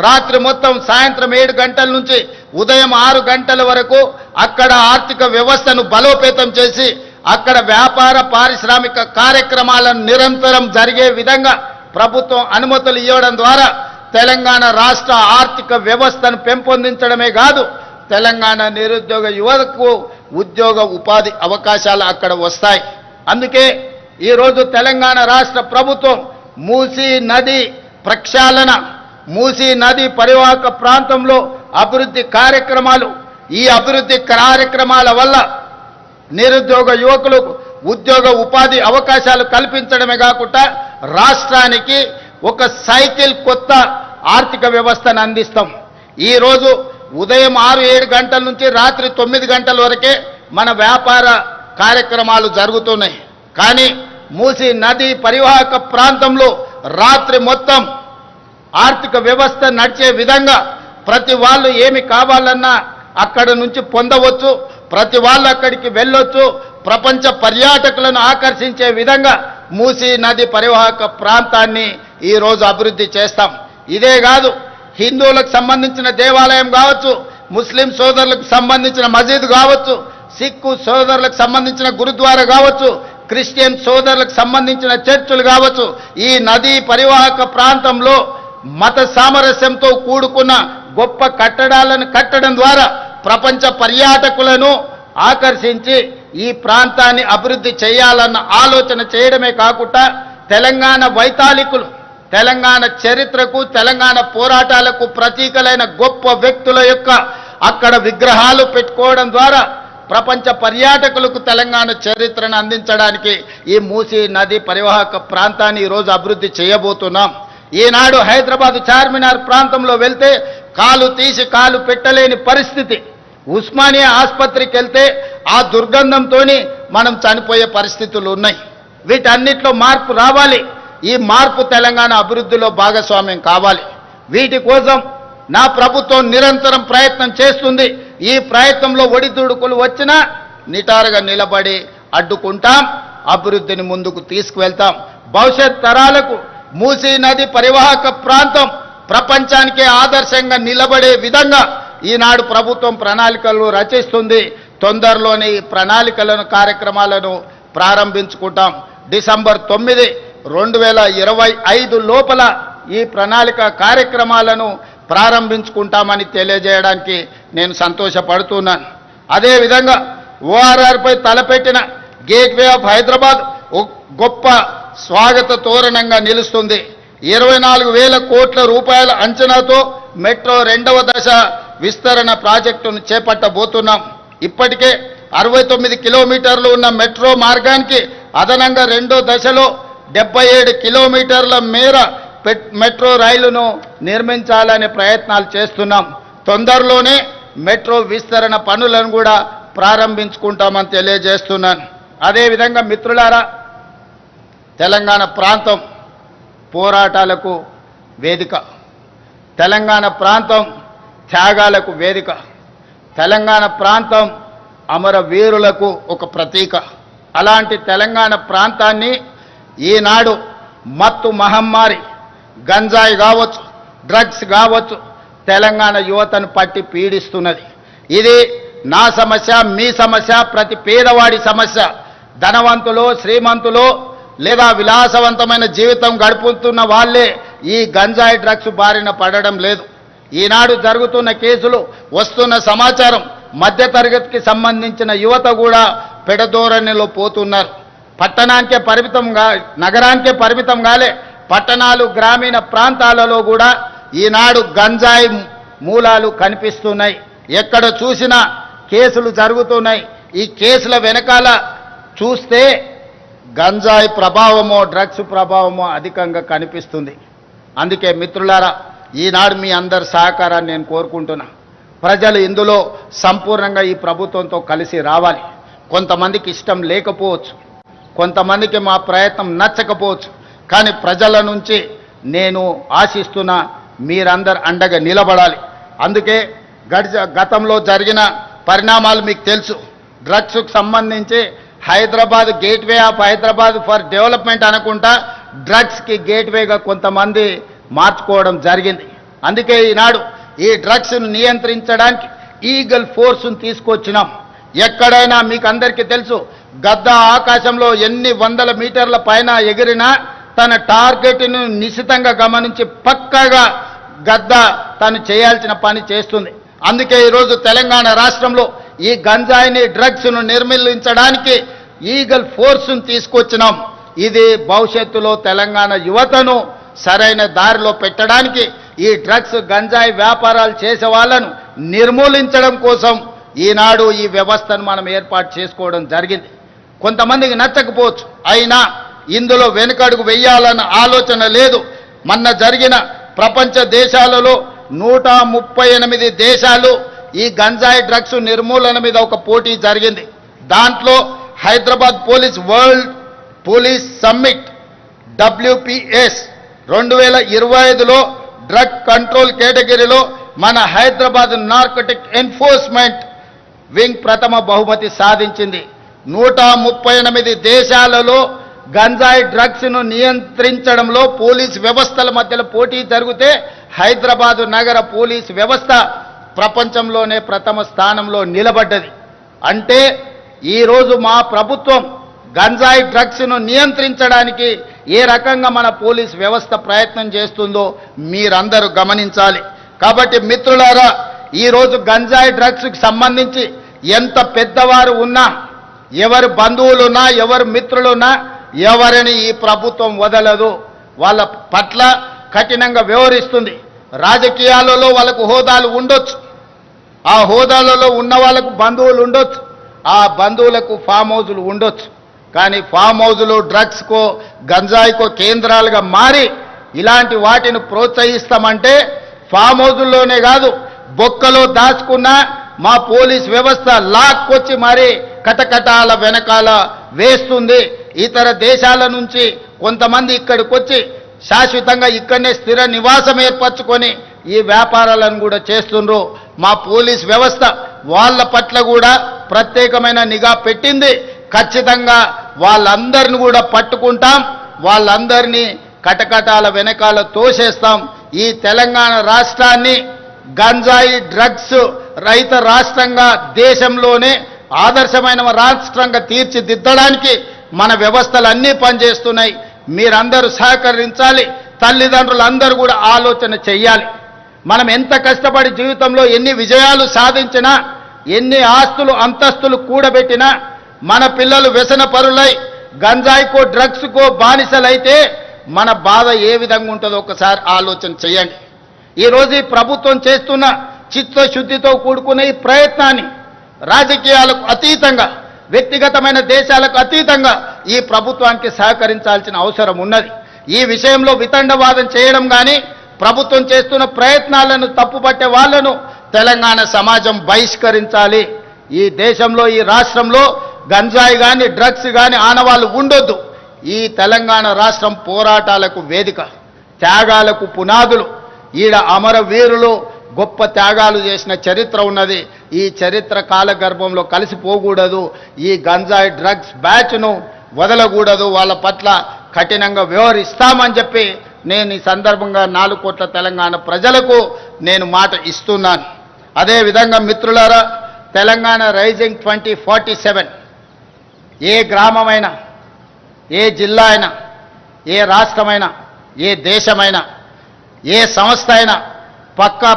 Speaker 5: రాత్రి మొత్తం సాయంత్రం 7 గంటల నుంచి ఉదయం 6 గంటల వరకు అక్కడ ఆర్థిక వ్యవస్థను బలోపేతం చేసి అక్కడ వ్యాపార పారిశ్రామిక కార్యక్రమాలను నిరంతరం జరిగే విధంగా ప్రభుత్వం అనుమతులు ఇవ్వడం ద్వారా తెలంగాణ రాష్ట్ర ఆర్థిక వ్యవస్థను పెంపొందించడమే కాదు, తెలంగాణ నిరుద్యోగ యువతకు ఉద్యోగ ఉపాధి అవకాశాలు అక్కడ వస్తాయి. అందుకే ఈరోజు తెలంగాణ రాష్ట్ర ప్రభుత్వం మూసీ నది ప్రక్షాళన, మూసీ నది పరివాహక ప్రాంతంలో అభివృద్ధి కార్యక్రమాలు, ఈ అభివృద్ధి కార్యక్రమాల వల్ల నిరుద్యోగ యువకులకు ఉద్యోగ ఉపాధి అవకాశాలు కల్పించడమే కాకుండా రాష్ట్రానికి ఒక సైకిల్ కొత్త ఆర్థిక వ్యవస్థను అందిస్తాం. ఈరోజు ఉదయం 6-7 గంటల నుంచి రాత్రి 9 గంటల వరకే మన వ్యాపార కార్యక్రమాలు జరుగుతున్నాయి. కానీ మూసీ నది పరివాహక ప్రాంతంలో రాత్రి మొత్తం ఆర్థిక వ్యవస్థ నడిచే విధంగా ప్రతి వాళ్ళు ఏమి కావాలన్నా అక్కడ నుంచి పొందవచ్చు, ప్రతి వాళ్ళు అక్కడికి వెళ్ళొచ్చు. ప్రపంచ పర్యాటకులను ఆకర్షించే విధంగా మూసీ నది పరివాహక ప్రాంతాన్ని ఈరోజు అభివృద్ధి చేస్తాం. ఇదే కాదు, హిందువులకు సంబంధించిన దేవాలయం కావచ్చు, ముస్లిం సోదరులకు సంబంధించిన మసీదు కావచ్చు, సిక్కు సోదరులకు సంబంధించిన గురుద్వారా కావచ్చు, క్రిస్టియన్ సోదరులకు సంబంధించిన చర్చిలు కావచ్చు, ఈ నదీ పరివాహక ప్రాంతంలో మత సామరస్యంతో కూడుకున్న గొప్ప కట్టడాలను కట్టడం ద్వారా ప్రపంచ పర్యాటకులను ఆకర్షించి ఈ ప్రాంతాన్ని అభివృద్ధి చేయాలన్న ఆలోచన చేయడమే కాకుండా తెలంగాణ వైతాళికులు, తెలంగాణ చరిత్రకు, తెలంగాణ పోరాటాలకు ప్రతీకలైన గొప్ప వ్యక్తుల యొక్క అక్కడ విగ్రహాలు పెట్టుకోవడం ద్వారా ప్రపంచ పర్యాటకులకు తెలంగాణ చరిత్రను అందించడానికి ఈ మూసీ నది పరివాహక ప్రాంతాన్ని ఈరోజు అభివృద్ధి చేయబోతున్నాం. ఈనాడు హైదరాబాద్ చార్మినార్ ప్రాంతంలో వెళ్తే కాలు తీసి కాలు పెట్టలేని పరిస్థితి. ఉస్మానియా ఆసుపత్రికి వెళ్తే ఆ దుర్గంధంతో మనం చనిపోయే పరిస్థితులు ఉన్నాయి. వీటన్నిటిలో మార్పు రావాలి. ఈ మార్పు తెలంగాణ అభివృద్ధిలో భాగస్వామ్యం కావాలి. వీటి కోసం నా ప్రభుత్వం నిరంతరం ప్రయత్నం చేస్తుంది. ఈ ప్రయత్నంలో ఒడిదుడుకులు వచ్చినా నిటారుగా నిలబడి అడ్డుకుంటాం, అభివృద్ధిని ముందుకు తీసుకువెళ్తాం. భవిష్యత్ తరాలకు మూసీ నది పరివాహక ప్రాంతం ప్రపంచానికే ఆదర్శంగా నిలబడే విధంగా ఈనాడు ప్రభుత్వం ప్రణాళికలు రచిస్తుంది. తొందరలోనే ఈ ప్రణాళికలను కార్యక్రమాలను ప్రారంభించుకుంటాం. డిసెంబర్ 9, 2025 లోపల ఈ ప్రణాళిక కార్యక్రమాలను ప్రారంభించుకుంటామని తెలియజేయడానికి నేను సంతోషపడుతున్నాను. అదేవిధంగా ఓఆర్ఆర్పై తలపెట్టిన గేట్వే ఆఫ్ హైదరాబాద్ గొప్ప స్వాగత తోరణంగా నిలుస్తుంది. 24,000 కోట్ల రూపాయల అంచనాతో మెట్రో 2వ దశ విస్తరణ ప్రాజెక్టును చేపట్టబోతున్నాం. ఇప్పటికే 69 కిలోమీటర్లు ఉన్న మెట్రో మార్గానికి అదనంగా 2వ దశలో 77 కిలోమీటర్ల మేర మెట్రో రైలును నిర్మించాలనే ప్రయత్నాలు చేస్తున్నాం. తొందరలోనే మెట్రో విస్తరణ పనులను కూడా ప్రారంభించుకుంటామని తెలియజేస్తున్నాను. అదేవిధంగా మిత్రులారా, తెలంగాణ ప్రాంతం పోరాటాలకు వేదిక, తెలంగాణ ప్రాంతం త్యాగాలకు వేదిక, తెలంగాణ ప్రాంతం అమరవీరులకు ఒక ప్రతీక. అలాంటి తెలంగాణ ప్రాంతాన్ని ఈనాడు మత్తు మహమ్మారి, గంజాయి కావచ్చు, డ్రగ్స్ కావచ్చు, తెలంగాణ యువతను పట్టి పీడిస్తున్నది. ఇది నా సమస్య, మీ సమస్య, ప్రతి పేదవాడి సమస్య. ధనవంతులు, శ్రీమంతులు లేదా విలాసవంతమైన జీవితం గడుపుతున్న వాళ్ళే ఈ గంజాయి డ్రగ్స్ బారిన పడడం లేదు. ఈనాడు జరుగుతున్న కేసులు, వస్తున్న సమాచారం, మధ్యతరగతికి సంబంధించిన యువత కూడా పెడధోరణిలో పోతున్నారు. పట్టణానికే పరిమితంగా, నగరానికే పరిమితం కాలే, పట్టణాలు, గ్రామీణ ప్రాంతాలలో కూడా ఈనాడు గంజాయి మూలాలు కనిపిస్తున్నాయి. ఎక్కడ చూసినా కేసులు జరుగుతున్నాయి. ఈ కేసుల వెనకాల చూస్తే గంజాయి ప్రభావమో, డ్రగ్స్ ప్రభావమో అధికంగా కనిపిస్తుంది. అందుకే మిత్రులారా, ఈనాడు మీ అందరి సహకారాన్ని నేను కోరుకుంటున్నా. ప్రజలు ఇందులో సంపూర్ణంగా ఈ ప్రభుత్వంతో కలిసి రావాలి. కొంతమందికి ఇష్టం లేకపోవచ్చు, కొంతమందికి మా ప్రయత్నం నచ్చకపోవచ్చు, కానీ ప్రజల నుంచి నేను ఆశిస్తున్నా మీరందరు అండగా నిలబడాలి. అందుకే గతంలో జరిగిన పరిణామాలు మీకు తెలుసు. డ్రగ్స్కు సంబంధించి Hyderabad gateway of Hyderabad for development అనుకుంటా డ్రగ్స్కి గేట్వేగా కొంతమంది మార్చుకోవడం జరిగింది. అందుకే ఈనాడు ఈ డ్రగ్స్ను నియంత్రించడానికి ఈగల్ ఫోర్స్ను తీసుకొచ్చినాం. ఎక్కడైనా మీకు అందరికీ తెలుసు, గద్ద ఆకాశంలో ఎన్ని వందల మీటర్ల పైన ఎగిరినా తన టార్గెట్ను నిశితంగా గమనించి పక్కాగా గద్ద తను చేయాల్సిన పని చేస్తుంది. అందుకే ఈరోజు తెలంగాణ రాష్ట్రంలో ఈ గంజాయిని, డ్రగ్స్ను నిర్మూలించడానికి ఈగల్ ఫోర్స్ను తీసుకొచ్చినాం. ఇది భవిష్యత్తులో తెలంగాణ యువతను సరైన దారిలో పెట్టడానికి, ఈ డ్రగ్స్, గంజాయి వ్యాపారాలు చేసే వాళ్ళను నిర్మూలించడం కోసం ఈనాడు ఈ వ్యవస్థను మనం ఏర్పాటు చేసుకోవడం జరిగింది. కొంతమందికి నచ్చకపోవచ్చు, అయినా ఇందులో వెనుకడుగు వెయ్యాలన్న ఆలోచన లేదు. మొన్న జరిగిన ప్రపంచ దేశాలలో 138 దేశాలు ఈ గంజాయి డ్రగ్స్ నిర్మూలన మీద ఒక పోటీ జరిగింది. దాంట్లో Hyderabad police world police summit WPS 2025లో డ్రగ్ కంట్రోల్ కేటగిరీలో మన హైదరాబాద్ నార్కోటిక్ ఎన్ఫోర్స్మెంట్ వింగ్ ప్రథమ బహుమతి సాధించింది. 138 దేశాలలో గంజాయి డ్రగ్స్ను నియంత్రించడంలో పోలీస్ వ్యవస్థల మధ్యలో పోటీ జరిగితే హైదరాబాదు నగర పోలీస్ వ్యవస్థ ప్రపంచంలోనే ప్రథమ స్థానంలో నిలబడ్డది. అంటే ఈరోజు మా ప్రభుత్వం గంజాయి డ్రగ్స్ను నియంత్రించడానికి ఏ రకంగా మన పోలీస్ వ్యవస్థ ప్రయత్నం చేస్తుందో మీరందరూ గమనించాలి. కాబట్టి మిత్రులారా, ఈరోజు గంజాయి డ్రగ్స్కి సంబంధించి ఎంత పెద్దవారు ఉన్నా, ఎవరి బంధువులున్నా, ఎవరి మిత్రులున్నా, ఎవరిని ఈ ప్రభుత్వం వదలదు. వాళ్ళ పట్ల కఠినంగా వ్యవహరిస్తుంది. రాజకీయాలలో వాళ్ళకు హోదాలు ఉండొచ్చు, ఆ హోదాలలో ఉన్న వాళ్ళకు బంధువులు ఉండొచ్చు, ఆ బంధువులకు ఫామ్ హౌజులు ఉండొచ్చు. కానీ ఫామ్ హౌజులు డ్రగ్స్కో, గంజాయికో కేంద్రాలుగా మారి ఇలాంటి వాటిని ప్రోత్సహిస్తామంటే ఫామ్ హౌజుల్లోనే కాదు, బొక్కలో దాచుకున్న మా పోలీస్ వ్యవస్థ లాక్కొచ్చి మరి కటకటాల వెనకాల వేస్తుంది. ఇతర దేశాల నుంచి కొంతమంది ఇక్కడికి వచ్చి శాశ్వతంగా ఇక్కడనే స్థిర నివాసం ఏర్పరచుకొని ఈ వ్యాపారాలను కూడా చేస్తుండ్రు. మా పోలీస్ వ్యవస్థ వాళ్ళ పట్ల కూడా ప్రత్యేకమైన నిఘా పెట్టింది. ఖచ్చితంగా వాళ్ళందరిని కూడా పట్టుకుంటాం, వాళ్ళందరినీ కటకటాల వెనకాల తోసేస్తాం. ఈ తెలంగాణ రాష్ట్రాన్ని గంజాయి డ్రగ్స్ రహిత రాష్ట్రంగా దేశంలోనే ఆదర్శమైన రాష్ట్రంగా తీర్చిదిద్దడానికి మన వ్యవస్థలు అన్నీ పనిచేస్తున్నాయి. మీరందరూ సహకరించాలి. తల్లిదండ్రులందరూ కూడా ఆలోచన చెయ్యాలి. మనం ఎంత కష్టపడి జీవితంలో ఎన్ని విజయాలు సాధించినా, ఎన్ని ఆస్తులు అంతస్తులు కూడబెట్టినా మన పిల్లలు వ్యసన పరులై గంజాయికో డ్రగ్స్కో బానిసలైతే మన బాధ ఏ విధంగా ఉంటుందో ఒకసారి ఆలోచన చేయండి. ఈరోజు ఈ ప్రభుత్వం చేస్తున్న చిత్తశుద్ధితో కూడుకున్న ఈ ప్రయత్నాన్ని రాజకీయాలకు అతీతంగా, వ్యక్తిగతమైన దేశాలకు అతీతంగా ఈ ప్రభుత్వానికి సహకరించాల్సిన అవసరం ఉన్నది. ఈ విషయంలో వితండవాదం చేయడం కానీ, ప్రభుత్వం చేస్తున్న ప్రయత్నాలను తప్పుపట్టే వాళ్లను తెలంగాణ సమాజం బహిష్కరించాలి. ఈ దేశంలో, ఈ రాష్ట్రంలో గంజాయి కానీ డ్రగ్స్ కానీ ఆనవాళ్లు ఉండొద్దు. ఈ తెలంగాణ రాష్ట్రం పోరాటాలకు వేదిక, త్యాగాలకు పునాదులు. ఈడ అమరవీరులు గొప్ప త్యాగాలు చేసిన చరిత్ర ఉన్నది. ఈ చరిత్ర కాలగర్భంలో కలిసిపోకూడదు. ఈ గంజాయి డ్రగ్స్ బ్యాచ్ను వదలకూడదు. వాళ్ళ పట్ల కఠినంగా వ్యవహరిస్తామని చెప్పి నేను ఈ సందర్భంగా 4 కోట్ల తెలంగాణ ప్రజలకు నేను మాట ఇస్తున్నాను. అదేవిధంగా మిత్రులారా, తెలంగాణ రైజింగ్ 2047 ఏ గ్రామమైనా, ఏ జిల్లా అయినా, ఏ రాష్ట్రమైనా, ఏ దేశమైనా, ఏ సంస్థ అయినా పక్కా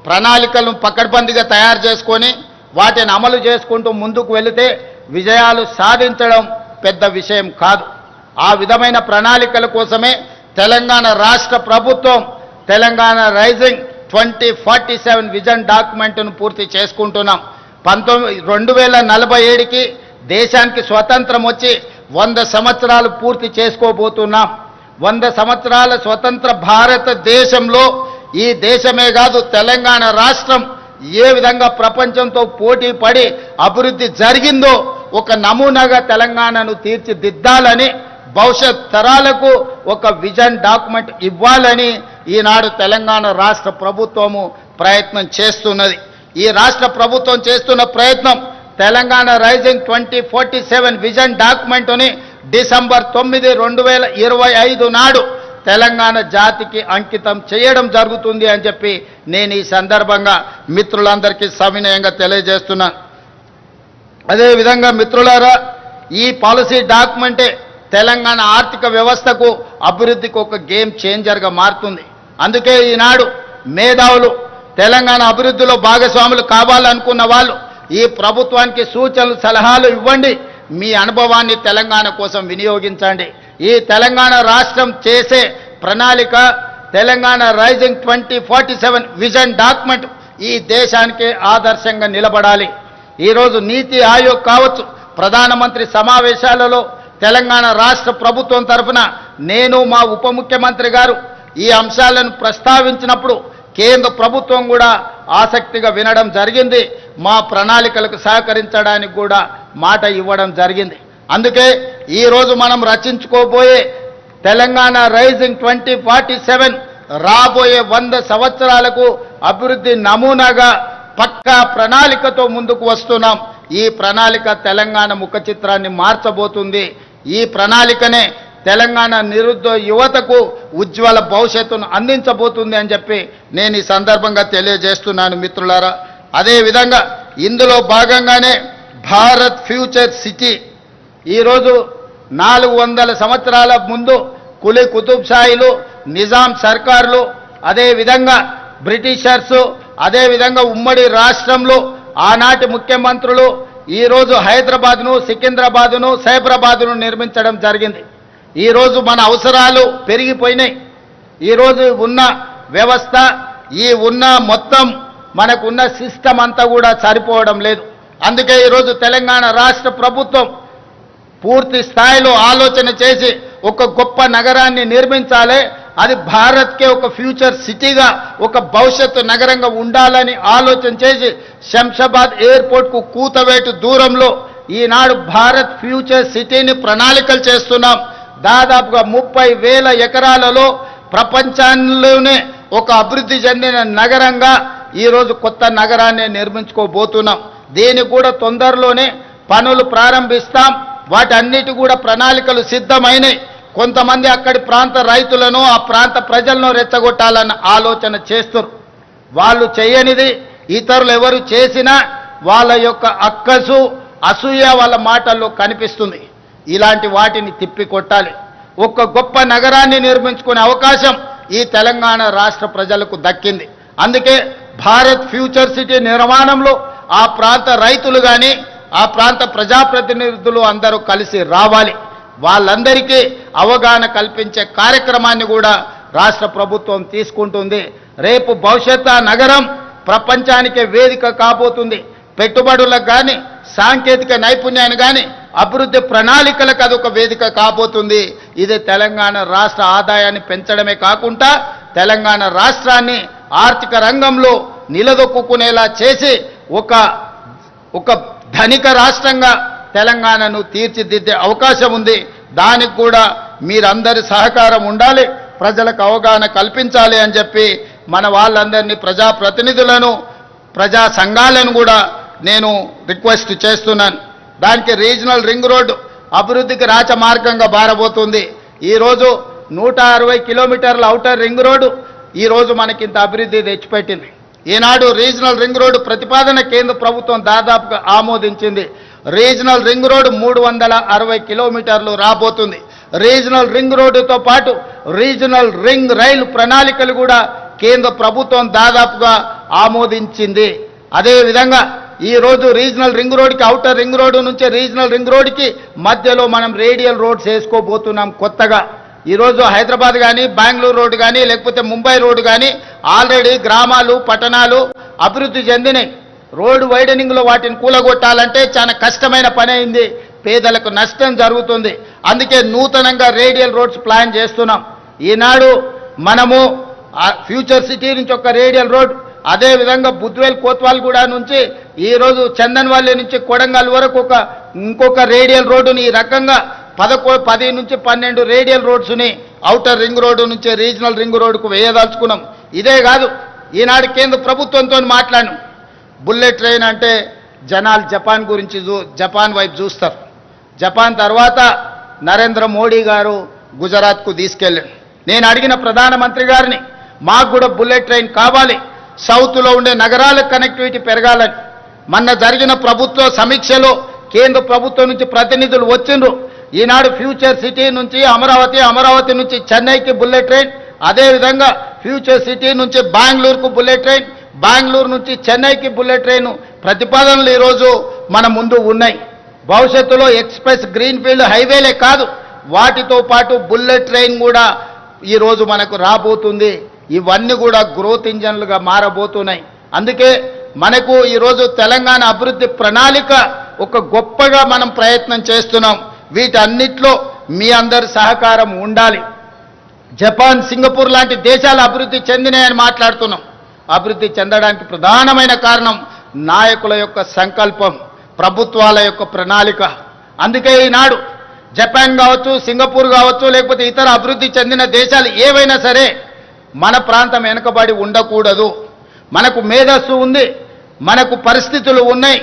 Speaker 5: ప్రణాళికలను పకడ్బందీగా తయారు చేసుకొని వాటిని అమలు చేసుకుంటూ ముందుకు వెళితే విజయాలు సాధించడం పెద్ద విషయం కాదు. ఆ విధమైన ప్రణాళికల కోసమే తెలంగాణ రాష్ట్ర ప్రభుత్వం తెలంగాణ రైజింగ్ 2047 విజన్ డాక్యుమెంట్ను పూర్తి చేసుకుంటున్నాం. 2047కి దేశానికి స్వతంత్రం వచ్చి 100 సంవత్సరాలు పూర్తి చేసుకోబోతున్నాం. 100 సంవత్సరాల స్వతంత్ర భారతదేశంలో ఈ దేశమే కాదు, తెలంగాణ రాష్ట్రం ఏ విధంగా ప్రపంచంతో పోటీ పడి అభివృద్ధి జరిగిందో ఒక నమూనాగా తెలంగాణను తీర్చిదిద్దాలని, భవిష్యత్ తరాలకు ఒక విజన్ డాక్యుమెంట్ ఇవ్వాలని ఈనాడు తెలంగాణ రాష్ట్ర ప్రభుత్వము ప్రయత్నం చేస్తున్నది. ఈ రాష్ట్ర ప్రభుత్వం చేస్తున్న ప్రయత్నం తెలంగాణ రైజింగ్ 2047 విజన్ డాక్యుమెంట్ని డిసెంబర్ 9, 2025 నాడు తెలంగాణ జాతికి అంకితం చేయడం జరుగుతుంది అని చెప్పి నేను ఈ సందర్భంగా మిత్రులందరికీ సవినయంగా తెలియజేస్తున్నాను. అదేవిధంగా మిత్రులారా, ఈ పాలసీ డాక్యుమెంటే తెలంగాణ ఆర్థిక వ్యవస్థకు, అభివృద్ధికి ఒక గేమ్ చేంజర్గా మారుతుంది. అందుకే ఈనాడు మేధావులు తెలంగాణ అభివృద్ధిలో భాగస్వాములు కావాలనుకున్న వాళ్ళు ఈ ప్రభుత్వానికి సూచనలు, సలహాలు ఇవ్వండి. మీ అనుభవాన్ని తెలంగాణ కోసం వినియోగించండి. ఈ తెలంగాణ రాష్ట్రం చేసే ప్రణాళిక తెలంగాణ రైజింగ్ 2047 విజన్ డాక్యుమెంట్ ఈ దేశానికే ఆదర్శంగా నిలబడాలి. ఈరోజు నీతి ఆయోగ్ కావచ్చు, ప్రధానమంత్రి సమావేశాలలో తెలంగాణ రాష్ట్ర ప్రభుత్వం తరఫున నేను, మా ఉప ముఖ్యమంత్రి గారు ఈ అంశాలను ప్రస్తావించినప్పుడు కేంద్ర ప్రభుత్వం కూడా ఆసక్తిగా వినడం జరిగింది. మా ప్రణాళికలకు సహకరించడానికి కూడా మాట ఇవ్వడం జరిగింది. అందుకే ఈరోజు మనం రచించుకోబోయే తెలంగాణ రైజింగ్ 2047 రాబోయే 100 సంవత్సరాలకు అభివృద్ధి నమూనాగా పక్కా ప్రణాళికతో ముందుకు వస్తున్నాం. ఈ ప్రణాళిక తెలంగాణ ముఖ చిత్రాన్ని మార్చబోతుంది. ఈ ప్రణాళికనే తెలంగాణ నిరుద్యోగ యువతకు ఉజ్వల భవిష్యత్తును అందించబోతుంది అని చెప్పి నేను ఈ సందర్భంగా తెలియజేస్తున్నాను మిత్రులారా. అదేవిధంగా ఇందులో భాగంగానే భారత్ ఫ్యూచర్ సిటీ ఈరోజు 400 సంవత్సరాల ముందు కులీ కుతుబ్ షాహీలు, నిజాం సర్కారులు, అదేవిధంగా బ్రిటిషర్సు, అదేవిధంగా ఉమ్మడి రాష్ట్రంలో ఆనాటి ముఖ్యమంత్రులు ఈరోజు హైదరాబాద్ను, సికింద్రాబాద్ను, సైబరాబాద్ను నిర్మించడం జరిగింది. ఈరోజు మన అవసరాలు పెరిగిపోయినాయి. ఈరోజు ఉన్న వ్యవస్థ, ఈ ఉన్న మొత్తం మనకున్న సిస్టమ్ అంతా కూడా సరిపోవడం లేదు. అందుకే ఈరోజు తెలంగాణ రాష్ట్ర ప్రభుత్వం పూర్తి స్థాయిలో ఆలోచన చేసి ఒక గొప్ప నగరాన్ని నిర్మించాలి. అది భారత్కే ఒక ఫ్యూచర్ సిటీగా, ఒక భవిష్యత్తు నగరంగా ఉండాలని ఆలోచన చేసి శంషాబాద్ ఎయిర్పోర్ట్కు కూతవేటు దూరంలో ఈనాడు భారత్ ఫ్యూచర్ సిటీని ప్రణాళికలు చేస్తున్నాం. దాదాపుగా 30,000 ఎకరాలలో ప్రపంచంలోనే ఒక అభివృద్ధి చెందిన నగరంగా ఈరోజు కొత్త నగరాన్ని నిర్మించుకోబోతున్నాం. దీనికి కూడా తొందరలోనే పనులు ప్రారంభిస్తాం. వాటన్నిటి కూడా ప్రణాళికలు సిద్ధమైనవి. కొంతమంది అక్కడి ప్రాంత రైతులను ఆ ప్రాంత ప్రజలను రెచ్చగొట్టాలన్న ఆలోచన చేస్తారు. వాళ్ళు చేయనిది ఇతరులు ఎవరు చేసినా వాళ్ళ యొక్క అక్కసు అసూయ వాళ్ళ మాటల్లో కనిపిస్తుంది. ఇలాంటి వాటిని తిప్పికొట్టాలి. ఒక గొప్ప నగరాన్ని నిర్మించుకునే అవకాశం ఈ తెలంగాణ రాష్ట్ర ప్రజలకు దక్కింది. అందుకే భారత్ ఫ్యూచర్ సిటీ నిర్మాణంలో ఆ ప్రాంత రైతులు కానీ ఆ ప్రాంత ప్రజాప్రతినిధులు అందరూ కలిసి రావాలి. వాళ్ళందరికీ అవగాహన కల్పించే కార్యక్రమాన్ని కూడా రాష్ట్ర ప్రభుత్వం తీసుకుంటుంది. రేపు భవిష్యత్ నగరం ప్రపంచానికే వేదిక కాబోతుంది. పెట్టుబడులకు కానీ సాంకేతిక నైపుణ్యాన్ని కానీ అభివృద్ధి ప్రణాళికలకు అదొక వేదిక కాబోతుంది. ఇది తెలంగాణ రాష్ట్ర ఆదాయాన్ని పెంచడమే కాకుండా తెలంగాణ రాష్ట్రాన్ని ఆర్థిక రంగంలో నిలదొక్కునేలా చేసి ఒక ధనిక రాష్ట్రంగా తెలంగాణను తీర్చిదిద్దే అవకాశం ఉంది. దానికి కూడా మీరందరి సహకారం ఉండాలి, ప్రజలకు అవగాహన కల్పించాలి అని చెప్పి మన వాళ్ళందరినీ ప్రజాప్రతినిధులను ప్రజా సంఘాలను కూడా నేను రిక్వెస్ట్ చేస్తున్నాను. దానికి రీజనల్ రింగ్ రోడ్డు అభివృద్ధికి రాచమార్గంగా బారబోతుంది. ఈరోజు 160 కిలోమీటర్ల ఔటర్ రింగ్ రోడ్డు ఈరోజు మనకింత అభివృద్ధి తెచ్చిపెట్టింది. ఈనాడు రీజనల్ రింగ్ రోడ్డు ప్రతిపాదన కేంద్ర ప్రభుత్వం దాదాపుగా ఆమోదించింది. రీజనల్ రింగ్ రోడ్డు 360 కిలోమీటర్లు రాబోతుంది. రీజనల్ రింగ్ రోడ్డుతో పాటు రీజనల్ రింగ్ రైలు ప్రణాళికలు కూడా కేంద్ర ప్రభుత్వం దాదాపుగా ఆమోదించింది. అదేవిధంగా ఈరోజు రీజనల్ రింగ్ రోడ్డుకి ఔటర్ రింగ్ రోడ్డు నుంచి రీజనల్ రింగ్ రోడ్డుకి మధ్యలో మనం రేడియల్ రోడ్స్ వేసుకోబోతున్నాం కొత్తగా. ఈరోజు హైదరాబాద్ కానీ బెంగళూరు రోడ్డు కానీ లేకపోతే ముంబై రోడ్డు కానీ ఆల్రెడీ గ్రామాలు పట్టణాలు అభివృద్ధి చెందినాయి. రోడ్డు వైడనింగ్లో వాటిని కూలగొట్టాలంటే చాలా కష్టమైన పని అయింది, పేదలకు నష్టం జరుగుతుంది. అందుకే నూతనంగా రేడియల్ రోడ్స్ ప్లాన్ చేస్తున్నాం. ఈనాడు మనము ఫ్యూచర్ సిటీ నుంచి ఒక రేడియల్ రోడ్, అదేవిధంగా బుద్వేల్ కోత్వాల్గూడ నుంచి ఈరోజు చందన్వాల్లి నుంచి కొడంగల్ వరకు ఇంకొక రేడియల్ రోడ్డుని ఈ రకంగా 10 నుంచి 12 రేడియల్ రోడ్స్ని ఔటర్ రింగ్ రోడ్డు నుంచి రీజనల్ రింగ్ రోడ్డుకు వేయదలుచుకున్నాం. ఇదే కాదు, ఈనాడు కేంద్ర ప్రభుత్వంతో మాట్లాడినాం. బుల్లెట్ ట్రైన్ అంటే జనాలు జపాన్ గురించి జపాన్ వైపు చూస్తారు. జపాన్ తర్వాత నరేంద్ర మోడీ గారు గుజరాత్కు తీసుకెళ్ళాడు. నేను అడిగిన ప్రధానమంత్రి గారిని మాకు కూడా బుల్లెట్ ట్రైన్ కావాలి, సౌత్లో ఉండే నగరాలకు కనెక్టివిటీ పెరగాలని. మొన్న జరిగిన ప్రభుత్వ సమీక్షలో కేంద్ర ప్రభుత్వం నుంచి ప్రతినిధులు వచ్చిండ్రు. ఈనాడు ఫ్యూచర్ సిటీ నుంచి అమరావతి నుంచి చెన్నైకి బుల్లెట్ ట్రైన్, అదేవిధంగా ఫ్యూచర్ సిటీ నుంచి బెంగళూరుకు బుల్లెట్ ట్రైన్, బెంగళూరు నుంచి చెన్నైకి బుల్లెట్ ట్రైన్ ప్రతిపాదనలు ఈరోజు మన ముందు ఉన్నాయి. భవిష్యత్తులో ఎక్స్ప్రెస్ గ్రీన్ఫీల్డ్ హైవేలే కాదు, వాటితో పాటు బుల్లెట్ ట్రైన్ కూడా ఈరోజు మనకు రాబోతుంది. ఇవన్నీ కూడా గ్రోత్ ఇంజన్లుగా మారబోతున్నాయి. అందుకే మనకు ఈరోజు తెలంగాణ అభివృద్ధి ప్రణాళిక ఒక గొప్పగా మనం ప్రయత్నం చేస్తున్నాం. వీటన్నిటిలో మీ అందరి సహకారం ఉండాలి. జపాన్, సింగపూర్ లాంటి దేశాలు అభివృద్ధి చెందినాయని మాట్లాడుతున్నాం. అభివృద్ధి చెందడానికి ప్రధానమైన కారణం నాయకుల యొక్క సంకల్పం, ప్రభుత్వాల యొక్క ప్రణాళిక. అందుకే ఈనాడు జపాన్ కావచ్చు, సింగపూర్ కావచ్చు, లేకపోతే ఇతర అభివృద్ధి చెందిన దేశాలు ఏవైనా సరే మన ప్రాంతం వెనుకబడి ఉండకూడదు. మనకు మేధస్సు ఉంది, మనకు పరిస్థితులు ఉన్నాయి,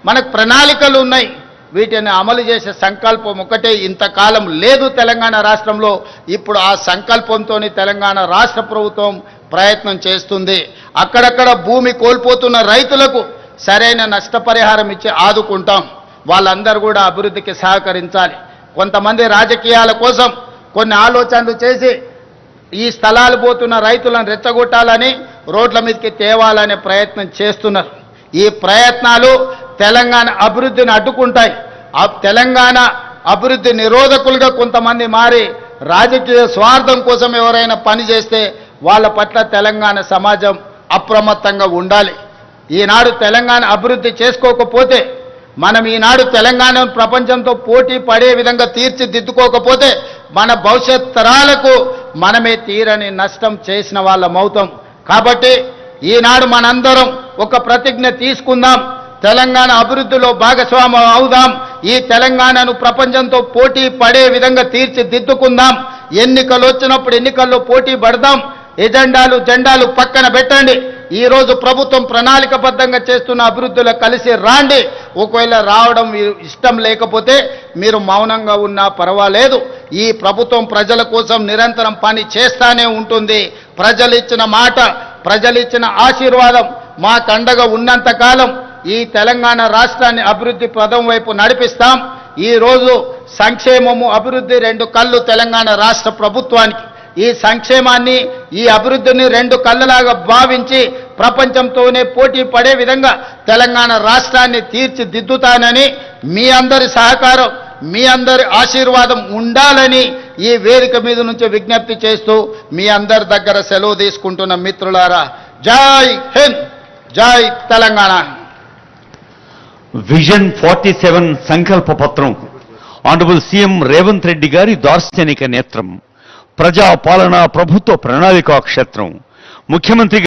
Speaker 5: మనకు ప్రణాళికలు ఉన్నాయి. వీటిని అమలు చేసే సంకల్పం ఒకటే ఇంతకాలం లేదు తెలంగాణ రాష్ట్రంలో. ఇప్పుడు ఆ సంకల్పంతో తెలంగాణ రాష్ట్ర ప్రభుత్వం ప్రయత్నం చేస్తుంది. అక్కడక్కడ భూమి కోల్పోతున్న రైతులకు సరైన నష్టపరిహారం ఇచ్చి ఆదుకుంటాం. వాళ్ళందరూ కూడా అభివృద్ధికి సహకరించాలి. కొంతమంది రాజకీయాల కోసం కొన్ని ఆలోచనలు చేసి ఈ స్థలాలు పోతున్న రైతులను రెచ్చగొట్టాలని, రోడ్ల మీదకి తేవాలనే ప్రయత్నం చేస్తున్నారు. ఈ ప్రయత్నాలు తెలంగాణ అభివృద్ధిని అడ్డుకుంటాయి. తెలంగాణ అభివృద్ధి నిరోధకులుగా కొంతమంది మారి రాజకీయ స్వార్థం కోసం ఎవరైనా పని చేస్తే వాళ్ళ పట్ల తెలంగాణ సమాజం అప్రమత్తంగా ఉండాలి. ఈనాడు తెలంగాణ అభివృద్ధి చేసుకోకపోతే, మనం ఈనాడు తెలంగాణ ప్రపంచంతో పోటీ పడే విధంగా తీర్చిదిద్దుకోకపోతే మన భవిష్యత్ తరాలకు మనమే తీరని నష్టం చేసిన వాళ్ళమవుతాం. కాబట్టి ఈనాడు మనందరం ఒక ప్రతిజ్ఞ తీసుకుందాం, తెలంగాణ అభివృద్ధిలో భాగస్వామ్యం అవుదాం. ఈ తెలంగాణను ప్రపంచంతో పోటీ పడే విధంగా తీర్చిదిద్దుకుందాం. ఎన్నికలు వచ్చినప్పుడు ఎన్నికల్లో పోటీ పడదాం. జెండాలు పక్కన పెట్టండి. ఈ రోజు ప్రభుత్వం ప్రణాళికబద్ధంగా చేస్తున్న అభివృద్ధిలో కలిసి రాండి. ఒకవేళ రావడం ఇష్టం లేకపోతే మీరు మౌనంగా ఉన్నా పర్వాలేదు. ఈ ప్రభుత్వం ప్రజల కోసం నిరంతరం పని చేస్తానే ఉంటుంది. ప్రజలు ఇచ్చిన మాట, ప్రజలు ఇచ్చిన ఆశీర్వాదం మాకు అండగా ఉన్నంత కాలం ఈ తెలంగాణ రాష్ట్రాన్ని అభివృద్ధి పదం వైపు నడిపిస్తాం. ఈ రోజు సంక్షేమము, అభివృద్ధి రెండు కళ్ళు తెలంగాణ రాష్ట్ర ప్రభుత్వానికి. ఈ సంక్షేమాన్ని, ఈ అభివృద్ధిని రెండు కళ్ళలాగా భావించి ప్రపంచంతోనే పోటీ పడే విధంగా తెలంగాణ రాష్ట్రాన్ని తీర్చిదిద్దుతానని మీ అందరి సహకారం, మీ అందరి ఆశీర్వాదం ఉండాలని ఈ వేదిక మీద నుంచి విజ్ఞప్తి చేస్తూ మీ అందరి దగ్గర సెలవు తీసుకుంటున్న మిత్రులారా, జై హింద్, జై తెలంగాణ.
Speaker 1: విజన్ 47 సంకల్ప పత్రం ఆనరబుల్ సీఎం రేవంత్ రెడ్డి గారి దార్శనిక నేత్రం, ప్రజా పాలన ప్రభుత్వ ప్రణాళికా క్షేత్రం. ముఖ్యమంత్రి